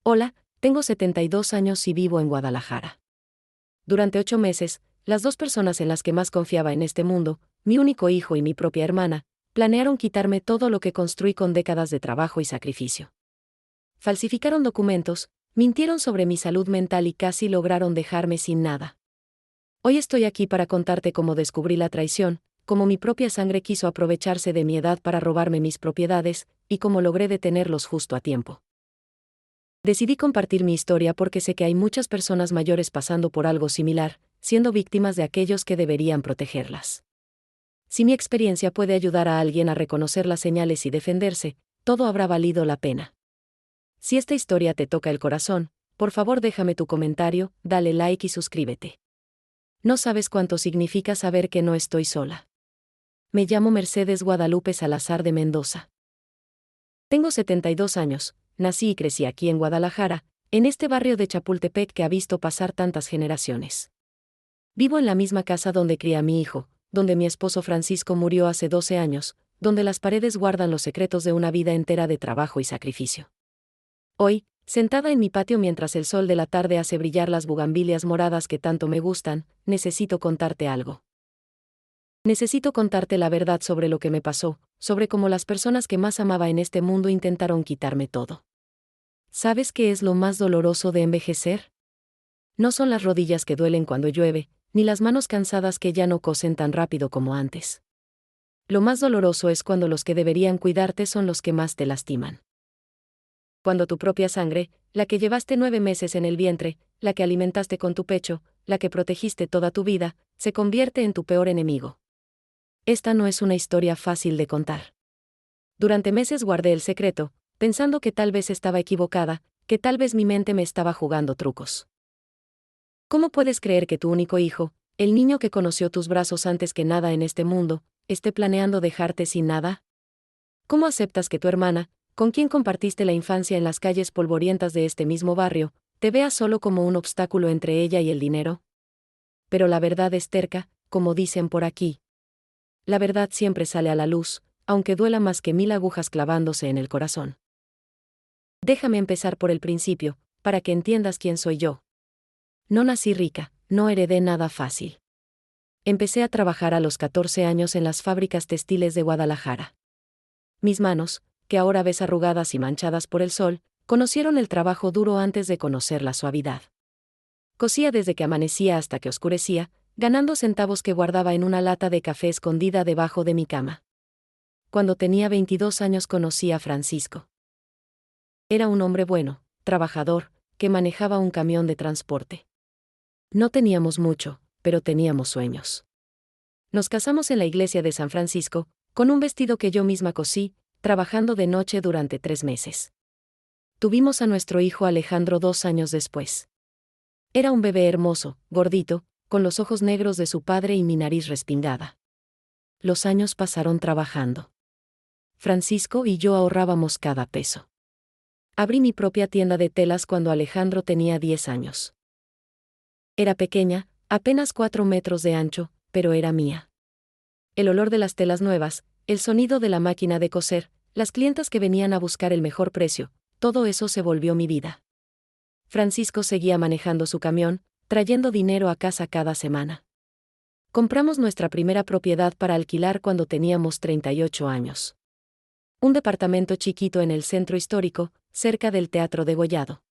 Hola, tengo 72 años y vivo en Guadalajara. Durante 8 meses, las dos personas en las que más confiaba en este mundo, mi único hijo y mi propia hermana, planearon quitarme todo lo que construí con décadas de trabajo y sacrificio. Falsificaron documentos, mintieron sobre mi salud mental y casi lograron dejarme sin nada. Hoy estoy aquí para contarte cómo descubrí la traición, cómo mi propia sangre quiso aprovecharse de mi edad para robarme mis propiedades, y cómo logré detenerlos justo a tiempo. Decidí compartir mi historia porque sé que hay muchas personas mayores pasando por algo similar, siendo víctimas de aquellos que deberían protegerlas. Si mi experiencia puede ayudar a alguien a reconocer las señales y defenderse, todo habrá valido la pena. Si esta historia te toca el corazón, por favor déjame tu comentario, dale like y suscríbete. No sabes cuánto significa saber que no estoy sola. Me llamo Mercedes Guadalupe Salazar de Mendoza. Tengo 72 años, nací y crecí aquí en Guadalajara, en este barrio de Chapultepec que ha visto pasar tantas generaciones. Vivo en la misma casa donde crié a mi hijo, donde mi esposo Francisco murió hace 12 años, donde las paredes guardan los secretos de una vida entera de trabajo y sacrificio. Hoy, sentada en mi patio mientras el sol de la tarde hace brillar las bugambilias moradas que tanto me gustan, necesito contarte algo. Necesito contarte la verdad sobre lo que me pasó, sobre cómo las personas que más amaba en este mundo intentaron quitarme todo. ¿Sabes qué es lo más doloroso de envejecer? No son las rodillas que duelen cuando llueve, ni las manos cansadas que ya no cosen tan rápido como antes. Lo más doloroso es cuando los que deberían cuidarte son los que más te lastiman. Cuando tu propia sangre, la que llevaste 9 meses en el vientre, la que alimentaste con tu pecho, la que protegiste toda tu vida, se convierte en tu peor enemigo. Esta no es una historia fácil de contar. Durante meses guardé el secreto, pensando que tal vez estaba equivocada, que tal vez mi mente me estaba jugando trucos. ¿Cómo puedes creer que tu único hijo, el niño que conoció tus brazos antes que nada en este mundo, esté planeando dejarte sin nada? ¿Cómo aceptas que tu hermana, con quien compartiste la infancia en las calles polvorientas de este mismo barrio, te vea solo como un obstáculo entre ella y el dinero? Pero la verdad es terca, como dicen por aquí. La verdad siempre sale a la luz, aunque duela más que 1000 agujas clavándose en el corazón. Déjame empezar por el principio, para que entiendas quién soy yo. No nací rica, no heredé nada fácil. Empecé a trabajar a los 14 años en las fábricas textiles de Guadalajara. Mis manos, que ahora ves arrugadas y manchadas por el sol, conocieron el trabajo duro antes de conocer la suavidad. Cosía desde que amanecía hasta que oscurecía, ganando centavos que guardaba en una lata de café escondida debajo de mi cama. Cuando tenía 22 años conocí a Francisco. Era un hombre bueno, trabajador, que manejaba un camión de transporte. No teníamos mucho, pero teníamos sueños. Nos casamos en la iglesia de San Francisco, con un vestido que yo misma cosí, trabajando de noche durante 3 meses. Tuvimos a nuestro hijo Alejandro 2 años después. Era un bebé hermoso, gordito, con los ojos negros de su padre y mi nariz respingada. Los años pasaron trabajando. Francisco y yo ahorrábamos cada peso. Abrí mi propia tienda de telas cuando Alejandro tenía 10 años. Era pequeña, apenas 4 metros de ancho, pero era mía. El olor de las telas nuevas, el sonido de la máquina de coser, las clientas que venían a buscar el mejor precio, todo eso se volvió mi vida. Francisco seguía manejando su camión, trayendo dinero a casa cada semana. Compramos nuestra primera propiedad para alquilar cuando teníamos 38 años. Un departamento chiquito en el centro histórico, cerca del Teatro Degollado.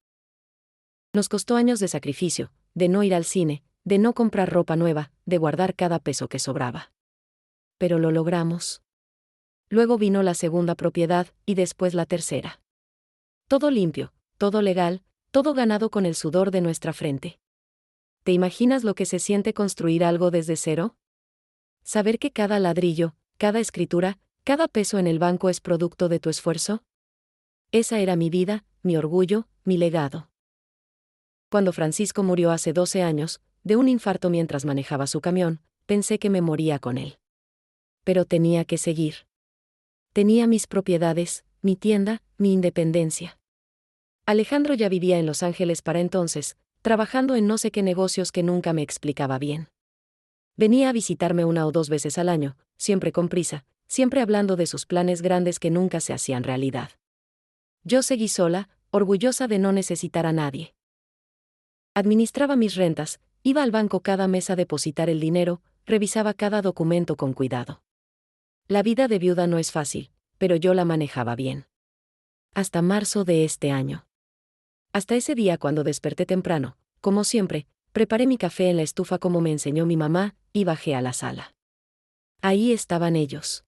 Nos costó años de sacrificio, de no ir al cine, de no comprar ropa nueva, de guardar cada peso que sobraba. Pero lo logramos. Luego vino la segunda propiedad, y después la tercera. Todo limpio, todo legal, todo ganado con el sudor de nuestra frente. ¿Te imaginas lo que se siente construir algo desde cero? ¿Saber que cada ladrillo, cada escritura, cada peso en el banco es producto de tu esfuerzo? Esa era mi vida, mi orgullo, mi legado. Cuando Francisco murió hace 12 años, de un infarto mientras manejaba su camión, pensé que me moría con él. Pero tenía que seguir. Tenía mis propiedades, mi tienda, mi independencia. Alejandro ya vivía en Los Ángeles para entonces, trabajando en no sé qué negocios que nunca me explicaba bien. Venía a visitarme 1 o 2 veces al año, siempre con prisa, siempre hablando de sus planes grandes que nunca se hacían realidad. Yo seguí sola, orgullosa de no necesitar a nadie. Administraba mis rentas, iba al banco cada mes a depositar el dinero, revisaba cada documento con cuidado. La vida de viuda no es fácil, pero yo la manejaba bien. Hasta marzo de este año. Hasta ese día cuando desperté temprano, como siempre, preparé mi café en la estufa como me enseñó mi mamá, y bajé a la sala. Ahí estaban ellos.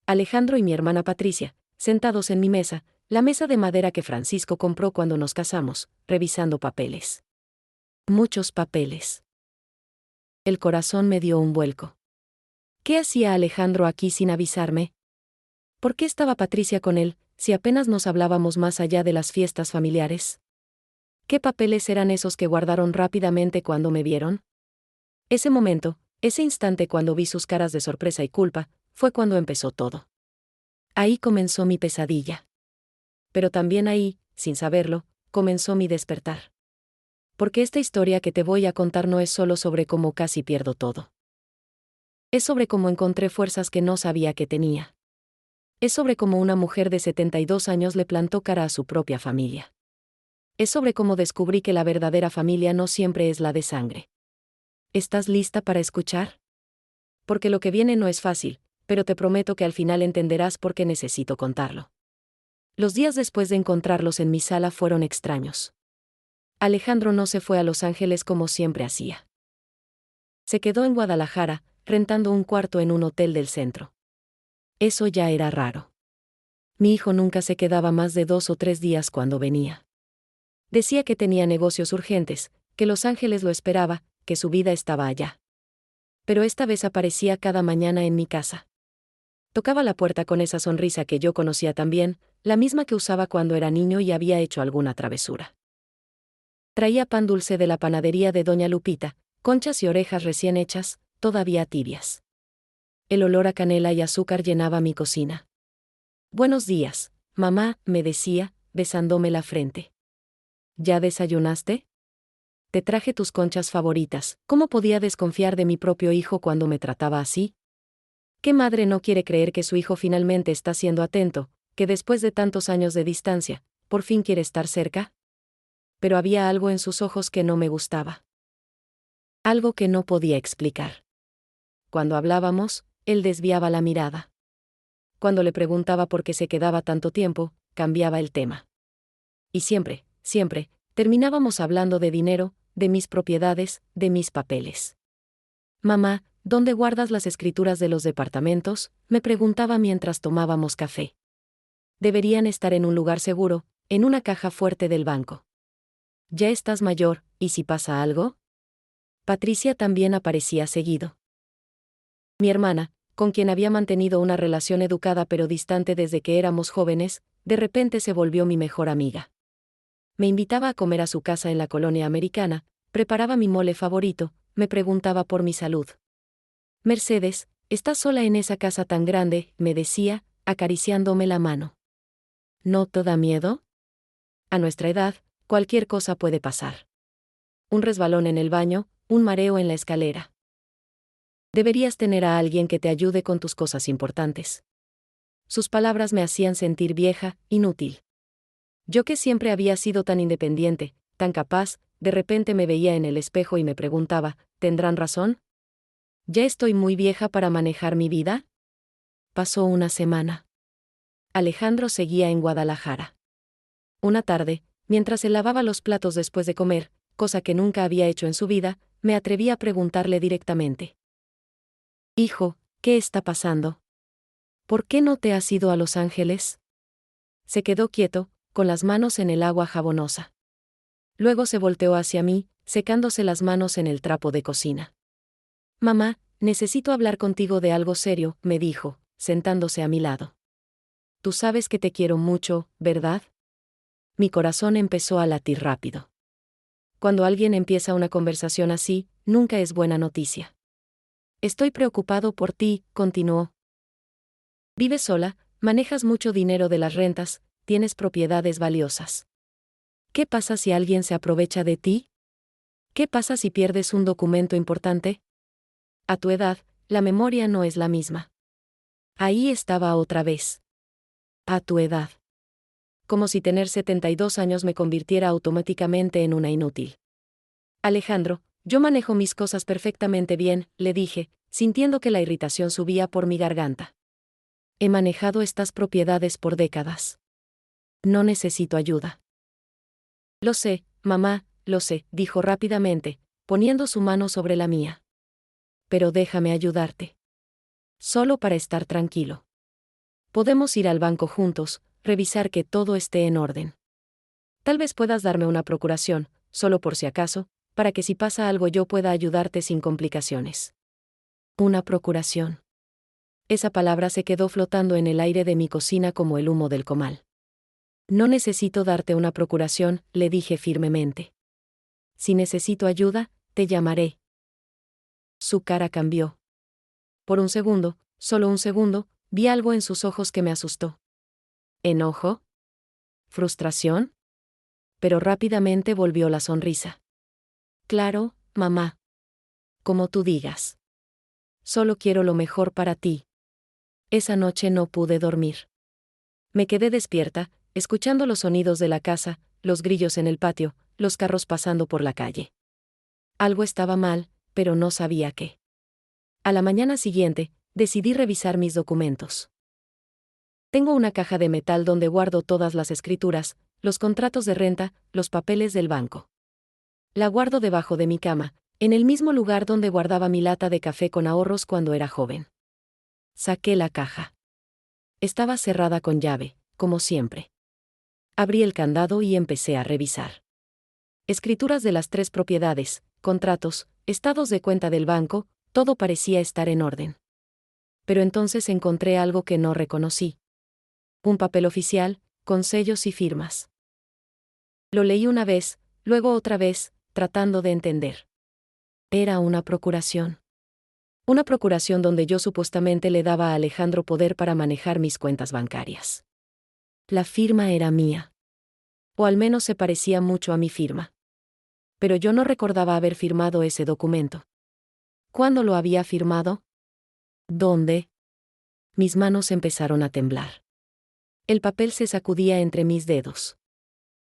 Alejandro y mi hermana Patricia, sentados en mi mesa, la mesa de madera que Francisco compró cuando nos casamos, revisando papeles. Muchos papeles. El corazón me dio un vuelco. ¿Qué hacía Alejandro aquí sin avisarme? ¿Por qué estaba Patricia con él, si apenas nos hablábamos más allá de las fiestas familiares? ¿Qué papeles eran esos que guardaron rápidamente cuando me vieron? Ese momento, ese instante cuando vi sus caras de sorpresa y culpa, fue cuando empezó todo. Ahí comenzó mi pesadilla. Pero también ahí, sin saberlo, comenzó mi despertar. Porque esta historia que te voy a contar no es solo sobre cómo casi pierdo todo. Es sobre cómo encontré fuerzas que no sabía que tenía. Es sobre cómo una mujer de 72 años le plantó cara a su propia familia. Es sobre cómo descubrí que la verdadera familia no siempre es la de sangre. ¿Estás lista para escuchar? Porque lo que viene no es fácil, pero te prometo que al final entenderás por qué necesito contarlo. Los días después de encontrarlos en mi sala fueron extraños. Alejandro no se fue a Los Ángeles como siempre hacía. Se quedó en Guadalajara, rentando un cuarto en un hotel del centro. Eso ya era raro. Mi hijo nunca se quedaba más de 2 o 3 días cuando venía. Decía que tenía negocios urgentes, que Los Ángeles lo esperaba, que su vida estaba allá. Pero esta vez aparecía cada mañana en mi casa. Tocaba la puerta con esa sonrisa que yo conocía también, la misma que usaba cuando era niño y había hecho alguna travesura. Traía pan dulce de la panadería de Doña Lupita, conchas y orejas recién hechas, todavía tibias. El olor a canela y azúcar llenaba mi cocina. «Buenos días, mamá», me decía, besándome la frente. «¿Ya desayunaste? Te traje tus conchas favoritas». ¿Cómo podía desconfiar de mi propio hijo cuando me trataba así? ¿Qué madre no quiere creer que su hijo finalmente está siendo atento, que después de tantos años de distancia, por fin quiere estar cerca? Pero había algo en sus ojos que no me gustaba. Algo que no podía explicar. Cuando hablábamos, él desviaba la mirada. Cuando le preguntaba por qué se quedaba tanto tiempo, cambiaba el tema. Y siempre, terminábamos hablando de dinero, de mis propiedades, de mis papeles. «Mamá, ¿dónde guardas las escrituras de los departamentos?», me preguntaba mientras tomábamos café. «Deberían estar en un lugar seguro, en una caja fuerte del banco». «Ya estás mayor, ¿y si pasa algo?». Patricia también aparecía seguido. Mi hermana, con quien había mantenido una relación educada pero distante desde que éramos jóvenes, de repente se volvió mi mejor amiga. Me invitaba a comer a su casa en la colonia americana, preparaba mi mole favorito, me preguntaba por mi salud. «Mercedes, ¿estás sola en esa casa tan grande?», me decía, acariciándome la mano. «¿No te da miedo? A nuestra edad, cualquier cosa puede pasar. Un resbalón en el baño, un mareo en la escalera. Deberías tener a alguien que te ayude con tus cosas importantes». Sus palabras me hacían sentir vieja, inútil. Yo que siempre había sido tan independiente, tan capaz, de repente me veía en el espejo y me preguntaba, ¿tendrán razón? ¿Ya estoy muy vieja para manejar mi vida? Pasó una semana. Alejandro seguía en Guadalajara. Una tarde, mientras él lavaba los platos después de comer, cosa que nunca había hecho en su vida, me atreví a preguntarle directamente. «Hijo, ¿qué está pasando? ¿Por qué no te has ido a Los Ángeles?». Se quedó quieto, con las manos en el agua jabonosa. Luego se volteó hacia mí, secándose las manos en el trapo de cocina. «Mamá, necesito hablar contigo de algo serio», me dijo, sentándose a mi lado. «Tú sabes que te quiero mucho, ¿verdad?». Mi corazón empezó a latir rápido. Cuando alguien empieza una conversación así, nunca es buena noticia. «Estoy preocupado por ti», continuó. «Vives sola, manejas mucho dinero de las rentas, tienes propiedades valiosas. ¿Qué pasa si alguien se aprovecha de ti? ¿Qué pasa si pierdes un documento importante? A tu edad, la memoria no es la misma». Ahí estaba otra vez. A tu edad. como si tener 72 años me convirtiera automáticamente en una inútil. Alejandro, yo manejo mis cosas perfectamente bien, le dije, sintiendo que la irritación subía por mi garganta. He manejado estas propiedades por décadas. No necesito ayuda. Lo sé, mamá, lo sé, dijo rápidamente, poniendo su mano sobre la mía. Pero déjame ayudarte. Solo para estar tranquilo. Podemos ir al banco juntos, revisar que todo esté en orden. Tal vez puedas darme una procuración, solo por si acaso, para que si pasa algo yo pueda ayudarte sin complicaciones. Una procuración. Esa palabra se quedó flotando en el aire de mi cocina como el humo del comal. No necesito darte una procuración, le dije firmemente. Si necesito ayuda, te llamaré. Su cara cambió. Por un segundo, solo un segundo, vi algo en sus ojos que me asustó. ¿Enojo? ¿Frustración? Pero rápidamente volvió la sonrisa. Claro, mamá. Como tú digas. Solo quiero lo mejor para ti. Esa noche no pude dormir. Me quedé despierta, escuchando los sonidos de la casa, los grillos en el patio, los carros pasando por la calle. Algo estaba mal, pero no sabía qué. A la mañana siguiente, decidí revisar mis documentos. Tengo una caja de metal donde guardo todas las escrituras, los contratos de renta, los papeles del banco. La guardo debajo de mi cama, en el mismo lugar donde guardaba mi lata de café con ahorros cuando era joven. Saqué la caja. Estaba cerrada con llave, como siempre. Abrí el candado y empecé a revisar. Escrituras de las 3 propiedades, contratos, estados de cuenta del banco, todo parecía estar en orden. Pero entonces encontré algo que no reconocí. Un papel oficial, con sellos y firmas. Lo leí una vez, luego otra vez, tratando de entender. Era una procuración. Una procuración donde yo supuestamente le daba a Alejandro poder para manejar mis cuentas bancarias. La firma era mía. O al menos se parecía mucho a mi firma. Pero yo no recordaba haber firmado ese documento. ¿Cuándo lo había firmado? ¿Dónde? Mis manos empezaron a temblar. El papel se sacudía entre mis dedos.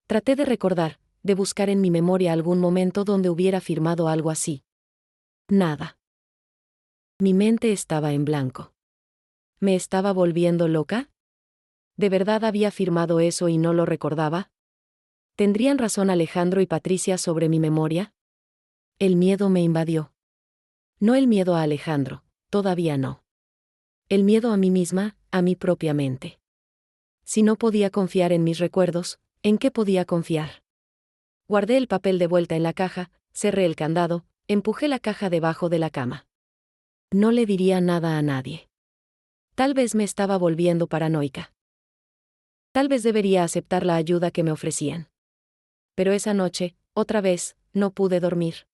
Traté de recordar, de buscar en mi memoria algún momento donde hubiera firmado algo así. Nada. Mi mente estaba en blanco. ¿Me estaba volviendo loca? ¿De verdad había firmado eso y no lo recordaba? ¿Tendrían razón Alejandro y Patricia sobre mi memoria? El miedo me invadió. No el miedo a Alejandro, todavía no. El miedo a mí misma, a mi propia mente. Si no podía confiar en mis recuerdos, ¿en qué podía confiar? Guardé el papel de vuelta en la caja, cerré el candado, empujé la caja debajo de la cama. No le diría nada a nadie. Tal vez me estaba volviendo paranoica. Tal vez debería aceptar la ayuda que me ofrecían. Pero esa noche, otra vez, no pude dormir.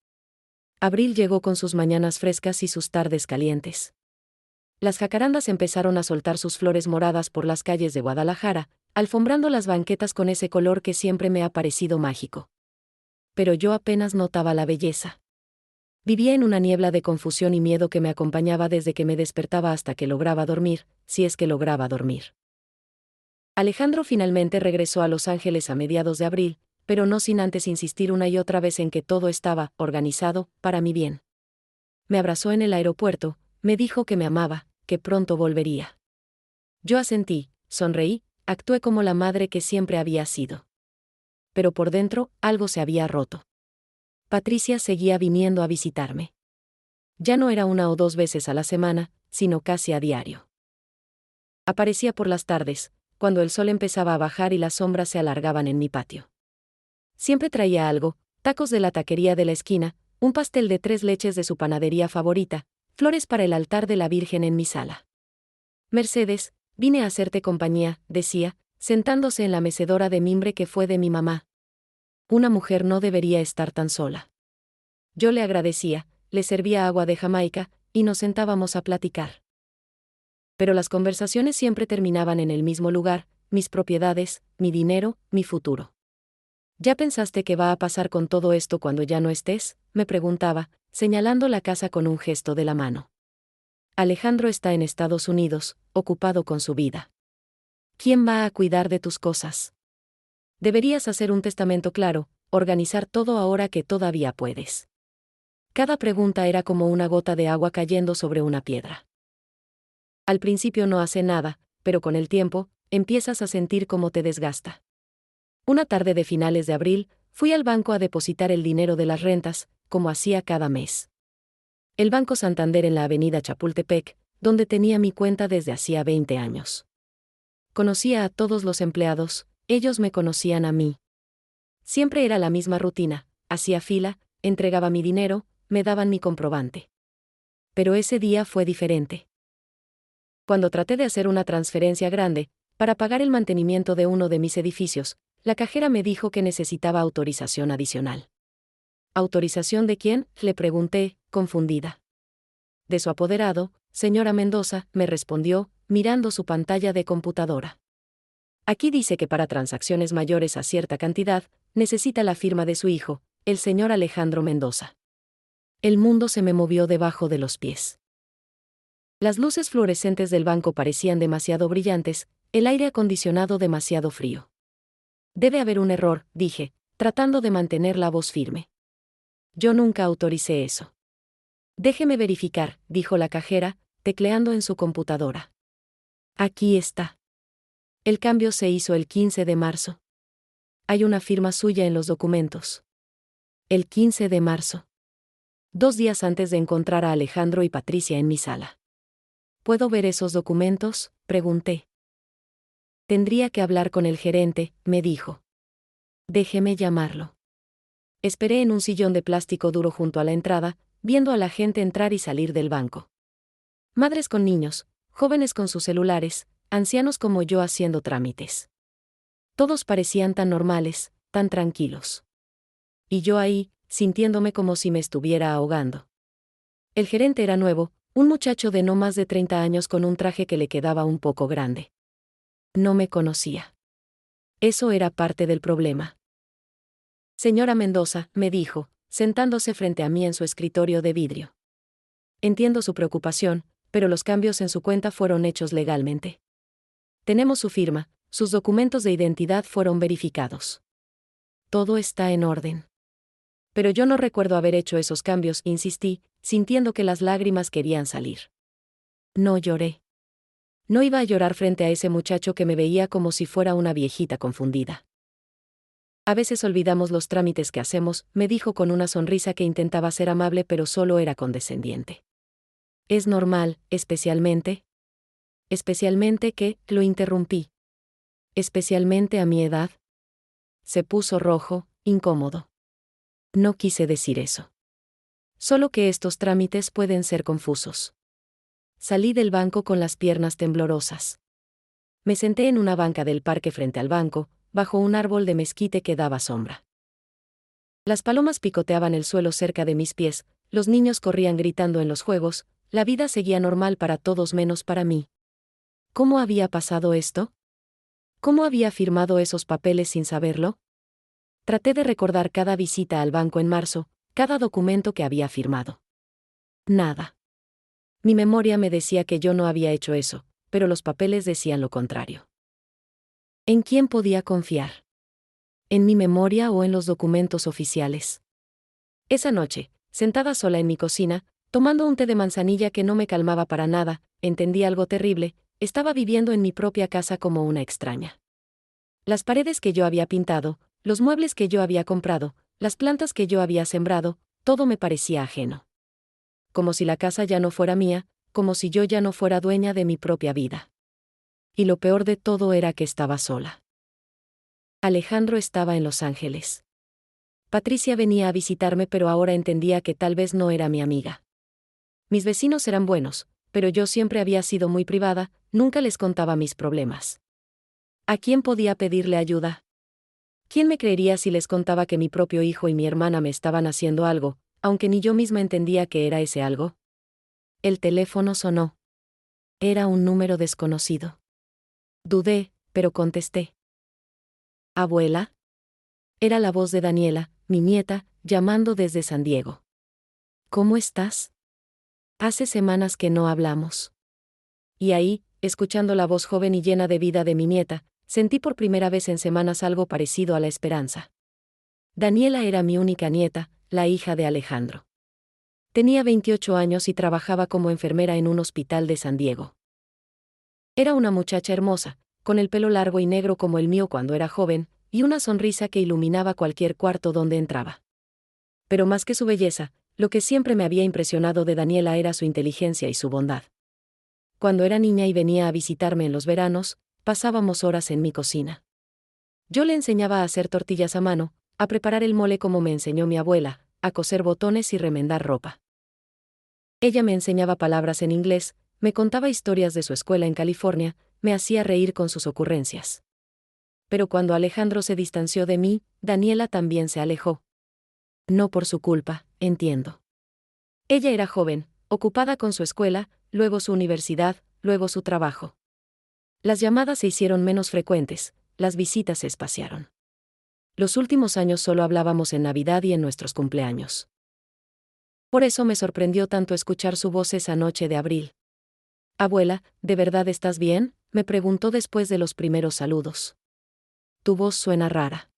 Abril llegó con sus mañanas frescas y sus tardes calientes. Las jacarandas empezaron a soltar sus flores moradas por las calles de Guadalajara, alfombrando las banquetas con ese color que siempre me ha parecido mágico. Pero yo apenas notaba la belleza. Vivía en una niebla de confusión y miedo que me acompañaba desde que me despertaba hasta que lograba dormir, si es que lograba dormir. Alejandro finalmente regresó a Los Ángeles a mediados de abril, pero no sin antes insistir una y otra vez en que todo estaba organizado para mi bien. Me abrazó en el aeropuerto, me dijo que me amaba, que pronto volvería. Yo asentí, sonreí, actué como la madre que siempre había sido. Pero por dentro, algo se había roto. Patricia seguía viniendo a visitarme. Ya no era 1 o 2 veces a la semana, sino casi a diario. Aparecía por las tardes, cuando el sol empezaba a bajar y las sombras se alargaban en mi patio. Siempre traía algo, tacos de la taquería de la esquina, un pastel de 3 leches de su panadería favorita, flores para el altar de la Virgen en mi sala. Mercedes, vine a hacerte compañía, decía, sentándose en la mecedora de mimbre que fue de mi mamá. Una mujer no debería estar tan sola. Yo le agradecía, le servía agua de Jamaica, y nos sentábamos a platicar. Pero las conversaciones siempre terminaban en el mismo lugar, mis propiedades, mi dinero, mi futuro. ¿Ya pensaste qué va a pasar con todo esto cuando ya no estés?, me preguntaba, señalando la casa con un gesto de la mano. Alejandro está en Estados Unidos, ocupado con su vida. ¿Quién va a cuidar de tus cosas? Deberías hacer un testamento claro, organizar todo ahora que todavía puedes. Cada pregunta era como una gota de agua cayendo sobre una piedra. Al principio no hace nada, pero con el tiempo, empiezas a sentir cómo te desgasta. Una tarde de finales de abril, fui al banco a depositar el dinero de las rentas, como hacía cada mes. El Banco Santander en la avenida Chapultepec, donde tenía mi cuenta desde hacía 20 años. Conocía a todos los empleados, ellos me conocían a mí. Siempre era la misma rutina, hacía fila, entregaba mi dinero, me daban mi comprobante. Pero ese día fue diferente. Cuando traté de hacer una transferencia grande, para pagar el mantenimiento de uno de mis edificios, la cajera me dijo que necesitaba autorización adicional. ¿Autorización de quién?, le pregunté, confundida. De su apoderado, señora Mendoza, me respondió, mirando su pantalla de computadora. Aquí dice que para transacciones mayores a cierta cantidad, necesita la firma de su hijo, el señor Alejandro Mendoza. El mundo se me movió debajo de los pies. Las luces fluorescentes del banco parecían demasiado brillantes, el aire acondicionado demasiado frío. Debe haber un error, dije, tratando de mantener la voz firme. Yo nunca autoricé eso. Déjeme verificar, dijo la cajera, tecleando en su computadora. Aquí está. El cambio se hizo el 15 de marzo. Hay una firma suya en los documentos. El 15 de marzo. 2 días antes de encontrar a Alejandro y Patricia en mi sala. ¿Puedo ver esos documentos?, pregunté. Tendría que hablar con el gerente, me dijo. Déjeme llamarlo. Esperé en un sillón de plástico duro junto a la entrada, viendo a la gente entrar y salir del banco. Madres con niños, jóvenes con sus celulares, ancianos como yo haciendo trámites. Todos parecían tan normales, tan tranquilos. Y yo ahí, sintiéndome como si me estuviera ahogando. El gerente era nuevo, un muchacho de no más de 30 años con un traje que le quedaba un poco grande. No me conocía. Eso era parte del problema. Señora Mendoza, me dijo, sentándose frente a mí en su escritorio de vidrio. Entiendo su preocupación, pero los cambios en su cuenta fueron hechos legalmente. Tenemos su firma, sus documentos de identidad fueron verificados. Todo está en orden. Pero yo no recuerdo haber hecho esos cambios, insistí, sintiendo que las lágrimas querían salir. No lloré. No iba a llorar frente a ese muchacho que me veía como si fuera una viejita confundida. A veces olvidamos los trámites que hacemos, me dijo con una sonrisa que intentaba ser amable pero solo era condescendiente. Es normal, especialmente que, lo interrumpí. Especialmente a mi edad. Se puso rojo, incómodo. No quise decir eso. Solo que estos trámites pueden ser confusos. Salí del banco con las piernas temblorosas. Me senté en una banca del parque frente al banco, bajo un árbol de mezquite que daba sombra. Las palomas picoteaban el suelo cerca de mis pies, los niños corrían gritando en los juegos, la vida seguía normal para todos menos para mí. ¿Cómo había pasado esto? ¿Cómo había firmado esos papeles sin saberlo? Traté de recordar cada visita al banco en marzo, cada documento que había firmado. Nada. Mi memoria me decía que yo no había hecho eso, pero los papeles decían lo contrario. ¿En quién podía confiar? ¿En mi memoria o en los documentos oficiales? Esa noche, sentada sola en mi cocina, tomando un té de manzanilla que no me calmaba para nada, entendí algo terrible, estaba viviendo en mi propia casa como una extraña. Las paredes que yo había pintado, los muebles que yo había comprado, las plantas que yo había sembrado, todo me parecía ajeno. Como si la casa ya no fuera mía, como si yo ya no fuera dueña de mi propia vida. Y lo peor de todo era que estaba sola. Alejandro estaba en Los Ángeles. Patricia venía a visitarme, pero ahora entendía que tal vez no era mi amiga. Mis vecinos eran buenos, pero yo siempre había sido muy privada, nunca les contaba mis problemas. ¿A quién podía pedirle ayuda? ¿Quién me creería si les contaba que mi propio hijo y mi hermana me estaban haciendo algo, aunque ni yo misma entendía qué era ese algo? El teléfono sonó. Era un número desconocido. Dudé, pero contesté. ¿Abuela? Era la voz de Daniela, mi nieta, llamando desde San Diego. ¿Cómo estás? Hace semanas que no hablamos. Y ahí, escuchando la voz joven y llena de vida de mi nieta, sentí por primera vez en semanas algo parecido a la esperanza. Daniela era mi única nieta, la hija de Alejandro. Tenía 28 años y trabajaba como enfermera en un hospital de San Diego. Era una muchacha hermosa, con el pelo largo y negro como el mío cuando era joven, y una sonrisa que iluminaba cualquier cuarto donde entraba. Pero más que su belleza, lo que siempre me había impresionado de Daniela era su inteligencia y su bondad. Cuando era niña y venía a visitarme en los veranos, pasábamos horas en mi cocina. Yo le enseñaba a hacer tortillas a mano, a preparar el mole como me enseñó mi abuela, a coser botones y remendar ropa. Ella me enseñaba palabras en inglés, me contaba historias de su escuela en California, me hacía reír con sus ocurrencias. Pero cuando Alejandro se distanció de mí, Daniela también se alejó. No por su culpa, entiendo. Ella era joven, ocupada con su escuela, luego su universidad, luego su trabajo. Las llamadas se hicieron menos frecuentes, las visitas se espaciaron. Los últimos años solo hablábamos en Navidad y en nuestros cumpleaños. Por eso me sorprendió tanto escuchar su voz esa noche de abril. Abuela, ¿de verdad estás bien?, me preguntó después de los primeros saludos. Tu voz suena rara.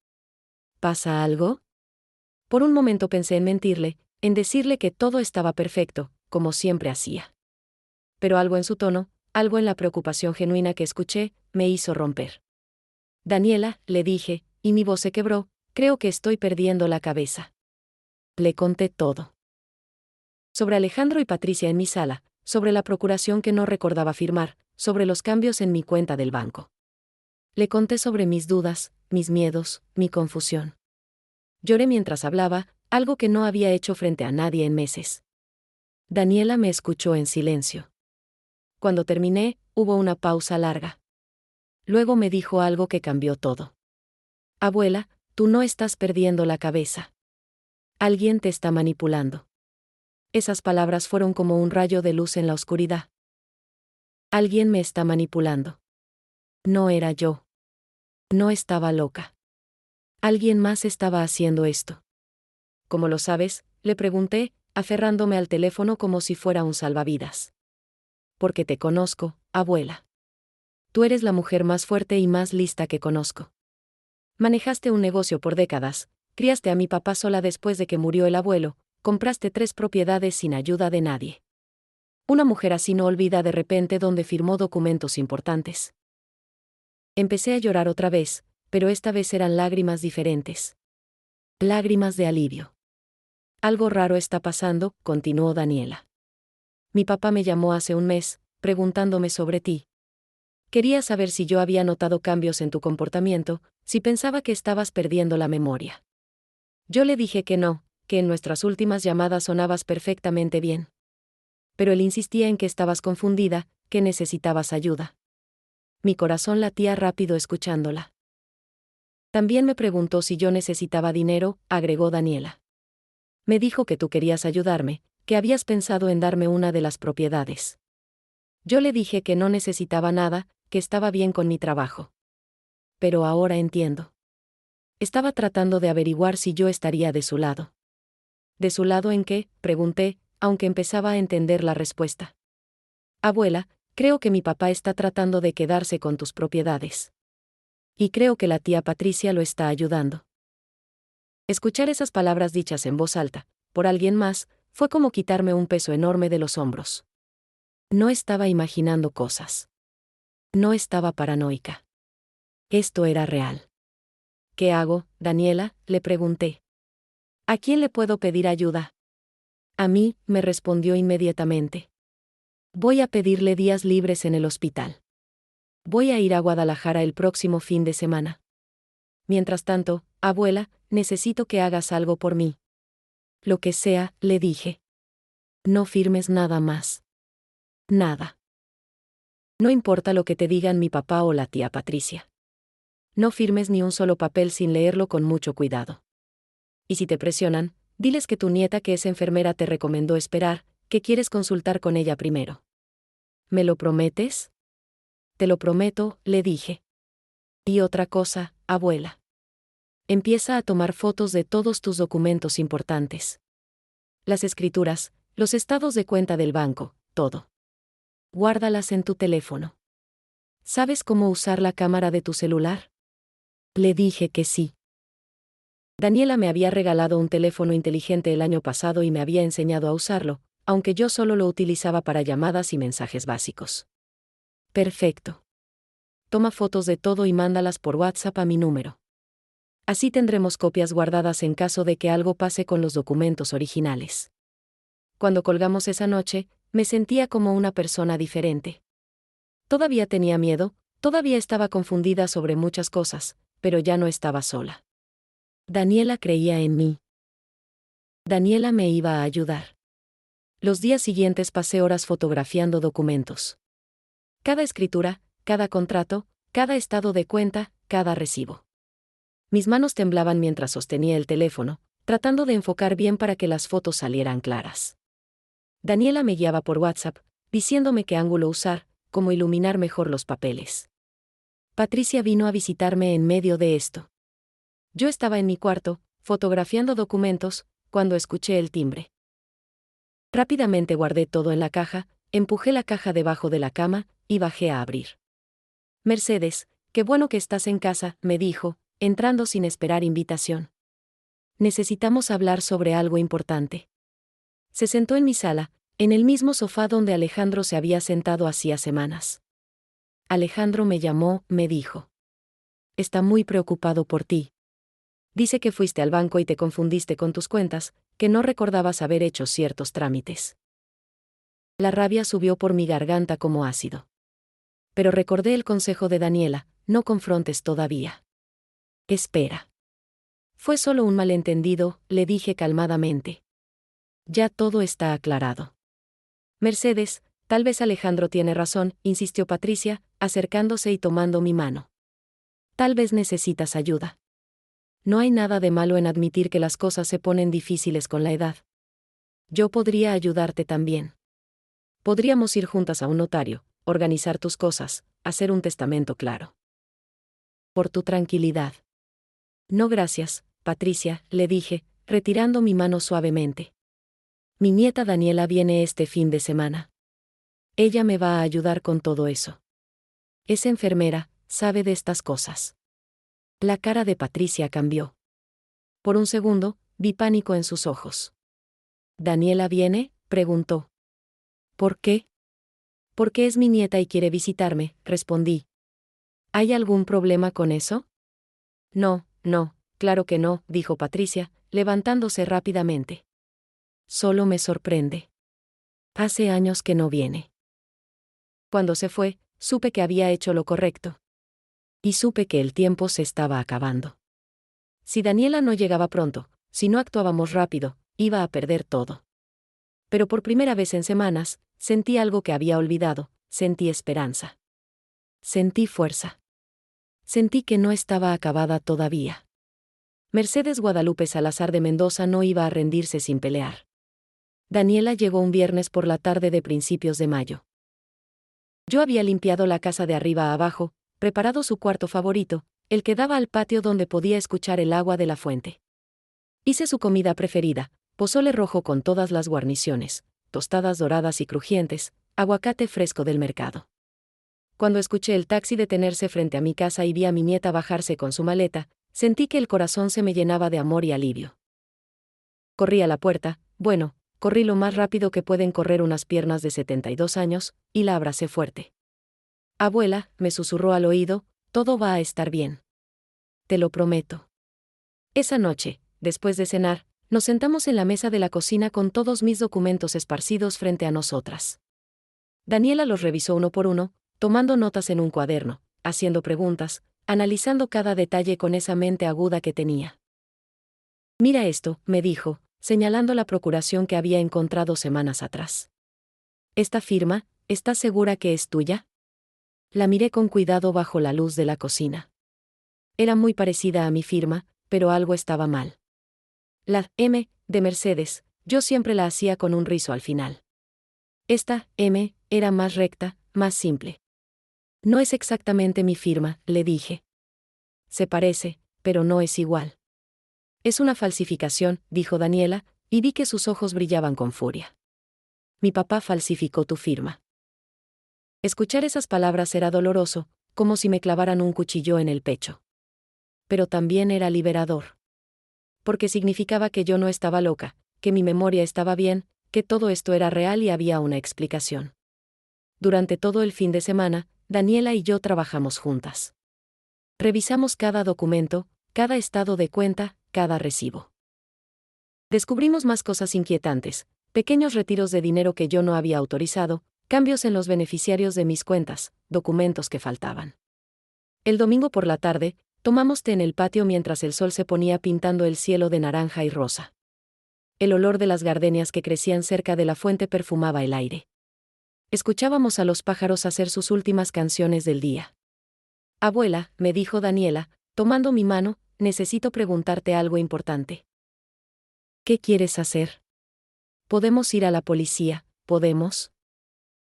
¿Pasa algo? Por un momento pensé en mentirle, en decirle que todo estaba perfecto, como siempre hacía. Pero algo en su tono, algo en la preocupación genuina que escuché, me hizo romper. Daniela, le dije, y mi voz se quebró, creo que estoy perdiendo la cabeza. Le conté todo. Sobre Alejandro y Patricia en mi sala, sobre la procuración que no recordaba firmar, sobre los cambios en mi cuenta del banco. Le conté sobre mis dudas, mis miedos, mi confusión. Lloré mientras hablaba, algo que no había hecho frente a nadie en meses. Daniela me escuchó en silencio. Cuando terminé, hubo una pausa larga. Luego me dijo algo que cambió todo. Abuela, tú no estás perdiendo la cabeza. Alguien te está manipulando. Esas palabras fueron como un rayo de luz en la oscuridad. Alguien me está manipulando. No era yo. No estaba loca. Alguien más estaba haciendo esto. ¿Cómo lo sabes?, le pregunté, aferrándome al teléfono como si fuera un salvavidas. Porque te conozco, abuela. Tú eres la mujer más fuerte y más lista que conozco. Manejaste un negocio por décadas, criaste a mi papá sola después de que murió el abuelo, compraste 3 propiedades sin ayuda de nadie. Una mujer así no olvida de repente dónde firmó documentos importantes. Empecé a llorar otra vez, pero esta vez eran lágrimas diferentes. Lágrimas de alivio. Algo raro está pasando, continuó Daniela. Mi papá me llamó hace un mes, preguntándome sobre ti. Quería saber si yo había notado cambios en tu comportamiento, si pensaba que estabas perdiendo la memoria. Yo le dije que no, que en nuestras últimas llamadas sonabas perfectamente bien. Pero él insistía en que estabas confundida, que necesitabas ayuda. Mi corazón latía rápido escuchándola. También me preguntó si yo necesitaba dinero, agregó Daniela. Me dijo que tú querías ayudarme, que habías pensado en darme una de las propiedades. Yo le dije que no necesitaba nada, que estaba bien con mi trabajo. Pero ahora entiendo. Estaba tratando de averiguar si yo estaría de su lado. ¿De su lado en qué?, pregunté, aunque empezaba a entender la respuesta. Abuela, creo que mi papá está tratando de quedarse con tus propiedades. Y creo que la tía Patricia lo está ayudando. Escuchar esas palabras dichas en voz alta, por alguien más, fue como quitarme un peso enorme de los hombros. No estaba imaginando cosas. No estaba paranoica. Esto era real. ¿Qué hago, Daniela?, le pregunté. ¿A quién le puedo pedir ayuda? A mí, me respondió inmediatamente. Voy a pedirle días libres en el hospital. Voy a ir a Guadalajara el próximo fin de semana. Mientras tanto, abuela, necesito que hagas algo por mí. Lo que sea, le dije. No firmes nada más. Nada. No importa lo que te digan mi papá o la tía Patricia. No firmes ni un solo papel sin leerlo con mucho cuidado. Y si te presionan, diles que tu nieta que es enfermera te recomendó esperar, que quieres consultar con ella primero. ¿Me lo prometes? Te lo prometo, le dije. Y otra cosa, abuela. Empieza a tomar fotos de todos tus documentos importantes. Las escrituras, los estados de cuenta del banco, todo. Guárdalas en tu teléfono. ¿Sabes cómo usar la cámara de tu celular? Le dije que sí. Daniela me había regalado un teléfono inteligente el año pasado y me había enseñado a usarlo, aunque yo solo lo utilizaba para llamadas y mensajes básicos. Perfecto. Toma fotos de todo y mándalas por WhatsApp a mi número. Así tendremos copias guardadas en caso de que algo pase con los documentos originales. Cuando colgamos esa noche, me sentía como una persona diferente. Todavía tenía miedo, todavía estaba confundida sobre muchas cosas, pero ya no estaba sola. Daniela creía en mí. Daniela me iba a ayudar. Los días siguientes pasé horas fotografiando documentos. Cada escritura, cada contrato, cada estado de cuenta, cada recibo. Mis manos temblaban mientras sostenía el teléfono, tratando de enfocar bien para que las fotos salieran claras. Daniela me guiaba por WhatsApp, diciéndome qué ángulo usar, cómo iluminar mejor los papeles. Patricia vino a visitarme en medio de esto. Yo estaba en mi cuarto, fotografiando documentos, cuando escuché el timbre. Rápidamente guardé todo en la caja, empujé la caja debajo de la cama, y bajé a abrir. Mercedes, qué bueno que estás en casa, me dijo, entrando sin esperar invitación. Necesitamos hablar sobre algo importante. Se sentó en mi sala, en el mismo sofá donde Alejandro se había sentado hacía semanas. Alejandro me llamó, me dijo. Está muy preocupado por ti. Dice que fuiste al banco y te confundiste con tus cuentas, que no recordabas haber hecho ciertos trámites. La rabia subió por mi garganta como ácido. Pero recordé el consejo de Daniela, no confrontes todavía. Espera. Fue solo un malentendido, le dije calmadamente. Ya todo está aclarado. Mercedes, tal vez Alejandro tiene razón, insistió Patricia, acercándose y tomando mi mano. Tal vez necesitas ayuda. No hay nada de malo en admitir que las cosas se ponen difíciles con la edad. Yo podría ayudarte también. Podríamos ir juntas a un notario, organizar tus cosas, hacer un testamento claro. Por tu tranquilidad. No gracias, Patricia, le dije, retirando mi mano suavemente. Mi nieta Daniela viene este fin de semana. Ella me va a ayudar con todo eso. Es enfermera, sabe de estas cosas. La cara de Patricia cambió. Por un segundo, vi pánico en sus ojos. ¿Daniela viene?, preguntó. ¿Por qué? Porque es mi nieta y quiere visitarme, respondí. ¿Hay algún problema con eso? No, no, claro que no, dijo Patricia, levantándose rápidamente. Solo me sorprende. Hace años que no viene. Cuando se fue, supe que había hecho lo correcto. Y supe que el tiempo se estaba acabando. Si Daniela no llegaba pronto, si no actuábamos rápido, iba a perder todo. Pero por primera vez en semanas, sentí algo que había olvidado, sentí esperanza. Sentí fuerza. Sentí que no estaba acabada todavía. Mercedes Guadalupe Salazar de Mendoza no iba a rendirse sin pelear. Daniela llegó un viernes por la tarde de principios de mayo. Yo había limpiado la casa de arriba a abajo, preparado su cuarto favorito, el que daba al patio donde podía escuchar el agua de la fuente. Hice su comida preferida, pozole rojo con todas las guarniciones, tostadas doradas y crujientes, aguacate fresco del mercado. Cuando escuché el taxi detenerse frente a mi casa y vi a mi nieta bajarse con su maleta, sentí que el corazón se me llenaba de amor y alivio. Corrí a la puerta, corrí lo más rápido que pueden correr unas piernas de 72 años, y la abracé fuerte. Abuela, me susurró al oído, todo va a estar bien. Te lo prometo. Esa noche, después de cenar, nos sentamos en la mesa de la cocina con todos mis documentos esparcidos frente a nosotras. Daniela los revisó uno por uno, tomando notas en un cuaderno, haciendo preguntas, analizando cada detalle con esa mente aguda que tenía. Mira esto, me dijo, señalando la procuración que había encontrado semanas atrás. ¿Esta firma, estás segura que es tuya? La miré con cuidado bajo la luz de la cocina. Era muy parecida a mi firma, pero algo estaba mal. La M, de Mercedes, yo siempre la hacía con un rizo al final. Esta M, era más recta, más simple. No es exactamente mi firma, le dije. Se parece, pero no es igual. Es una falsificación, dijo Daniela, y vi que sus ojos brillaban con furia. Mi papá falsificó tu firma. Escuchar esas palabras era doloroso, como si me clavaran un cuchillo en el pecho. Pero también era liberador. Porque significaba que yo no estaba loca, que mi memoria estaba bien, que todo esto era real y había una explicación. Durante todo el fin de semana, Daniela y yo trabajamos juntas. Revisamos cada documento, cada estado de cuenta, cada recibo. Descubrimos más cosas inquietantes, pequeños retiros de dinero que yo no había autorizado, cambios en los beneficiarios de mis cuentas, documentos que faltaban. El domingo por la tarde, tomamos té en el patio mientras el sol se ponía pintando el cielo de naranja y rosa. El olor de las gardenias que crecían cerca de la fuente perfumaba el aire. Escuchábamos a los pájaros hacer sus últimas canciones del día. Abuela, me dijo Daniela, tomando mi mano, necesito preguntarte algo importante. ¿Qué quieres hacer? ¿Podemos ir a la policía? ¿Podemos?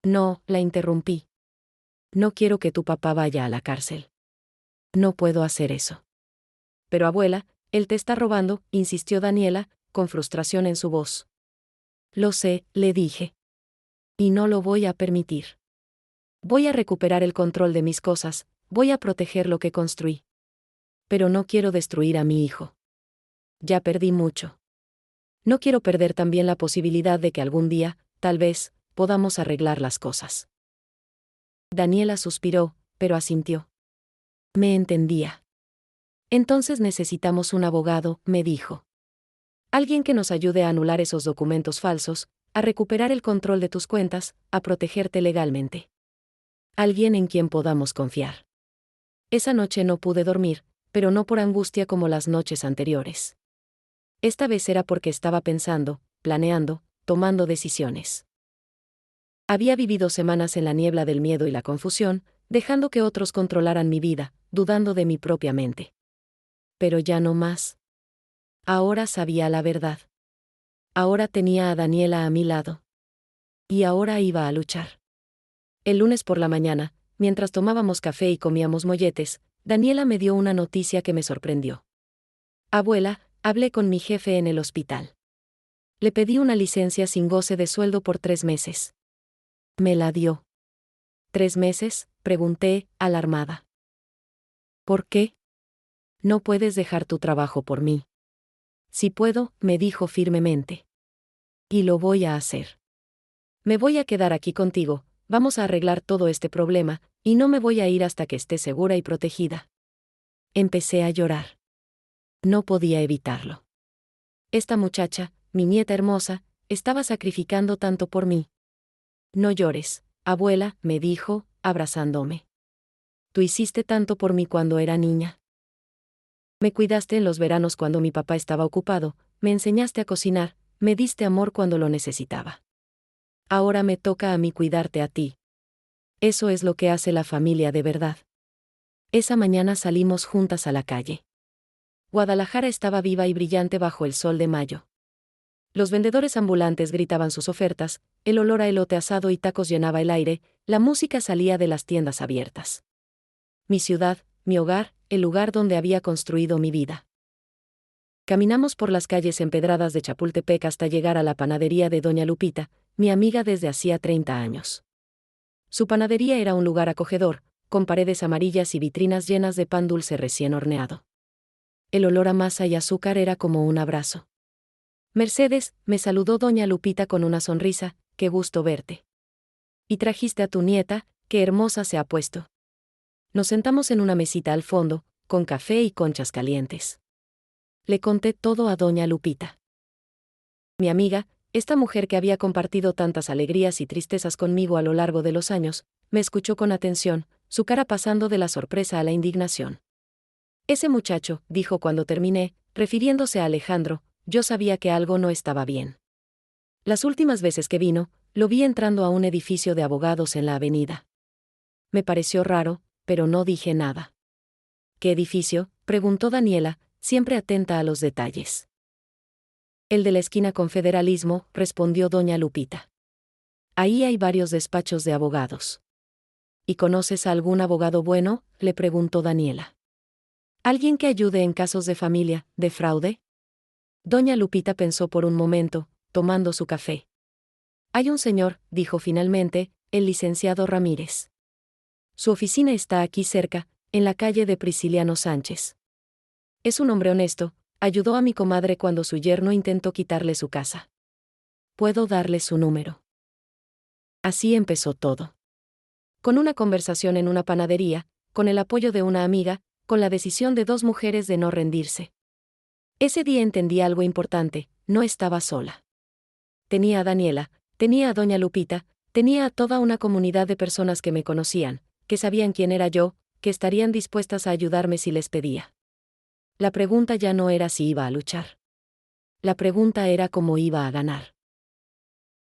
No, la interrumpí. No quiero que tu papá vaya a la cárcel. No puedo hacer eso. Pero abuela, él te está robando, insistió Daniela, con frustración en su voz. Lo sé, le dije. Y no lo voy a permitir. Voy a recuperar el control de mis cosas, voy a proteger lo que construí. Pero no quiero destruir a mi hijo. Ya perdí mucho. No quiero perder también la posibilidad de que algún día, tal vez, podamos arreglar las cosas. Daniela suspiró, pero asintió. Me entendía. Entonces necesitamos un abogado, me dijo. Alguien que nos ayude a anular esos documentos falsos, a recuperar el control de tus cuentas, a protegerte legalmente. Alguien en quien podamos confiar. Esa noche no pude dormir, pero no por angustia como las noches anteriores. Esta vez era porque estaba pensando, planeando, tomando decisiones. Había vivido semanas en la niebla del miedo y la confusión, dejando que otros controlaran mi vida, dudando de mi propia mente. Pero ya no más. Ahora sabía la verdad. Ahora tenía a Daniela a mi lado. Y ahora iba a luchar. El lunes por la mañana, mientras tomábamos café y comíamos molletes, Daniela me dio una noticia que me sorprendió. Abuela, hablé con mi jefe en el hospital. Le pedí una licencia sin goce de sueldo por 3 meses. Me la dio. ¿3 meses? Pregunté, alarmada. ¿Por qué? No puedes dejar tu trabajo por mí. Si puedo, me dijo firmemente. Y lo voy a hacer. Me voy a quedar aquí contigo, vamos a arreglar todo este problema, y no me voy a ir hasta que esté segura y protegida. Empecé a llorar. No podía evitarlo. Esta muchacha, mi nieta hermosa, estaba sacrificando tanto por mí. No llores, abuela, me dijo, abrazándome. Tú hiciste tanto por mí cuando era niña. Me cuidaste en los veranos cuando mi papá estaba ocupado, me enseñaste a cocinar, me diste amor cuando lo necesitaba. Ahora me toca a mí cuidarte a ti. Eso es lo que hace la familia de verdad. Esa mañana salimos juntas a la calle. Guadalajara estaba viva y brillante bajo el sol de mayo. Los vendedores ambulantes gritaban sus ofertas, el olor a elote asado y tacos llenaba el aire, la música salía de las tiendas abiertas. Mi ciudad, mi hogar, el lugar donde había construido mi vida. Caminamos por las calles empedradas de Chapultepec hasta llegar a la panadería de Doña Lupita, mi amiga desde hacía 30 años. Su panadería era un lugar acogedor, con paredes amarillas y vitrinas llenas de pan dulce recién horneado. El olor a masa y azúcar era como un abrazo. Mercedes, me saludó Doña Lupita con una sonrisa, qué gusto verte. Y trajiste a tu nieta, qué hermosa se ha puesto. Nos sentamos en una mesita al fondo, con café y conchas calientes. Le conté todo a Doña Lupita. Mi amiga, esta mujer que había compartido tantas alegrías y tristezas conmigo a lo largo de los años, me escuchó con atención, su cara pasando de la sorpresa a la indignación. Ese muchacho, dijo cuando terminé, refiriéndose a Alejandro, yo sabía que algo no estaba bien. Las últimas veces que vino, lo vi entrando a un edificio de abogados en la avenida. Me pareció raro, pero no dije nada. ¿Qué edificio?, preguntó Daniela, siempre atenta a los detalles. El de la esquina con Federalismo, respondió Doña Lupita. Ahí hay varios despachos de abogados. ¿Y conoces a algún abogado bueno?, le preguntó Daniela. ¿Alguien que ayude en casos de familia, de fraude? Doña Lupita pensó por un momento, tomando su café. Hay un señor, dijo finalmente, el licenciado Ramírez. Su oficina está aquí cerca, en la calle de Prisciliano Sánchez. Es un hombre honesto, ayudó a mi comadre cuando su yerno intentó quitarle su casa. Puedo darle su número. Así empezó todo. Con una conversación en una panadería, con el apoyo de una amiga, con la decisión de dos mujeres de no rendirse. Ese día entendí algo importante, no estaba sola. Tenía a Daniela, tenía a doña Lupita, tenía a toda una comunidad de personas que me conocían, que sabían quién era yo, que estarían dispuestas a ayudarme si les pedía. La pregunta ya no era si iba a luchar. La pregunta era cómo iba a ganar.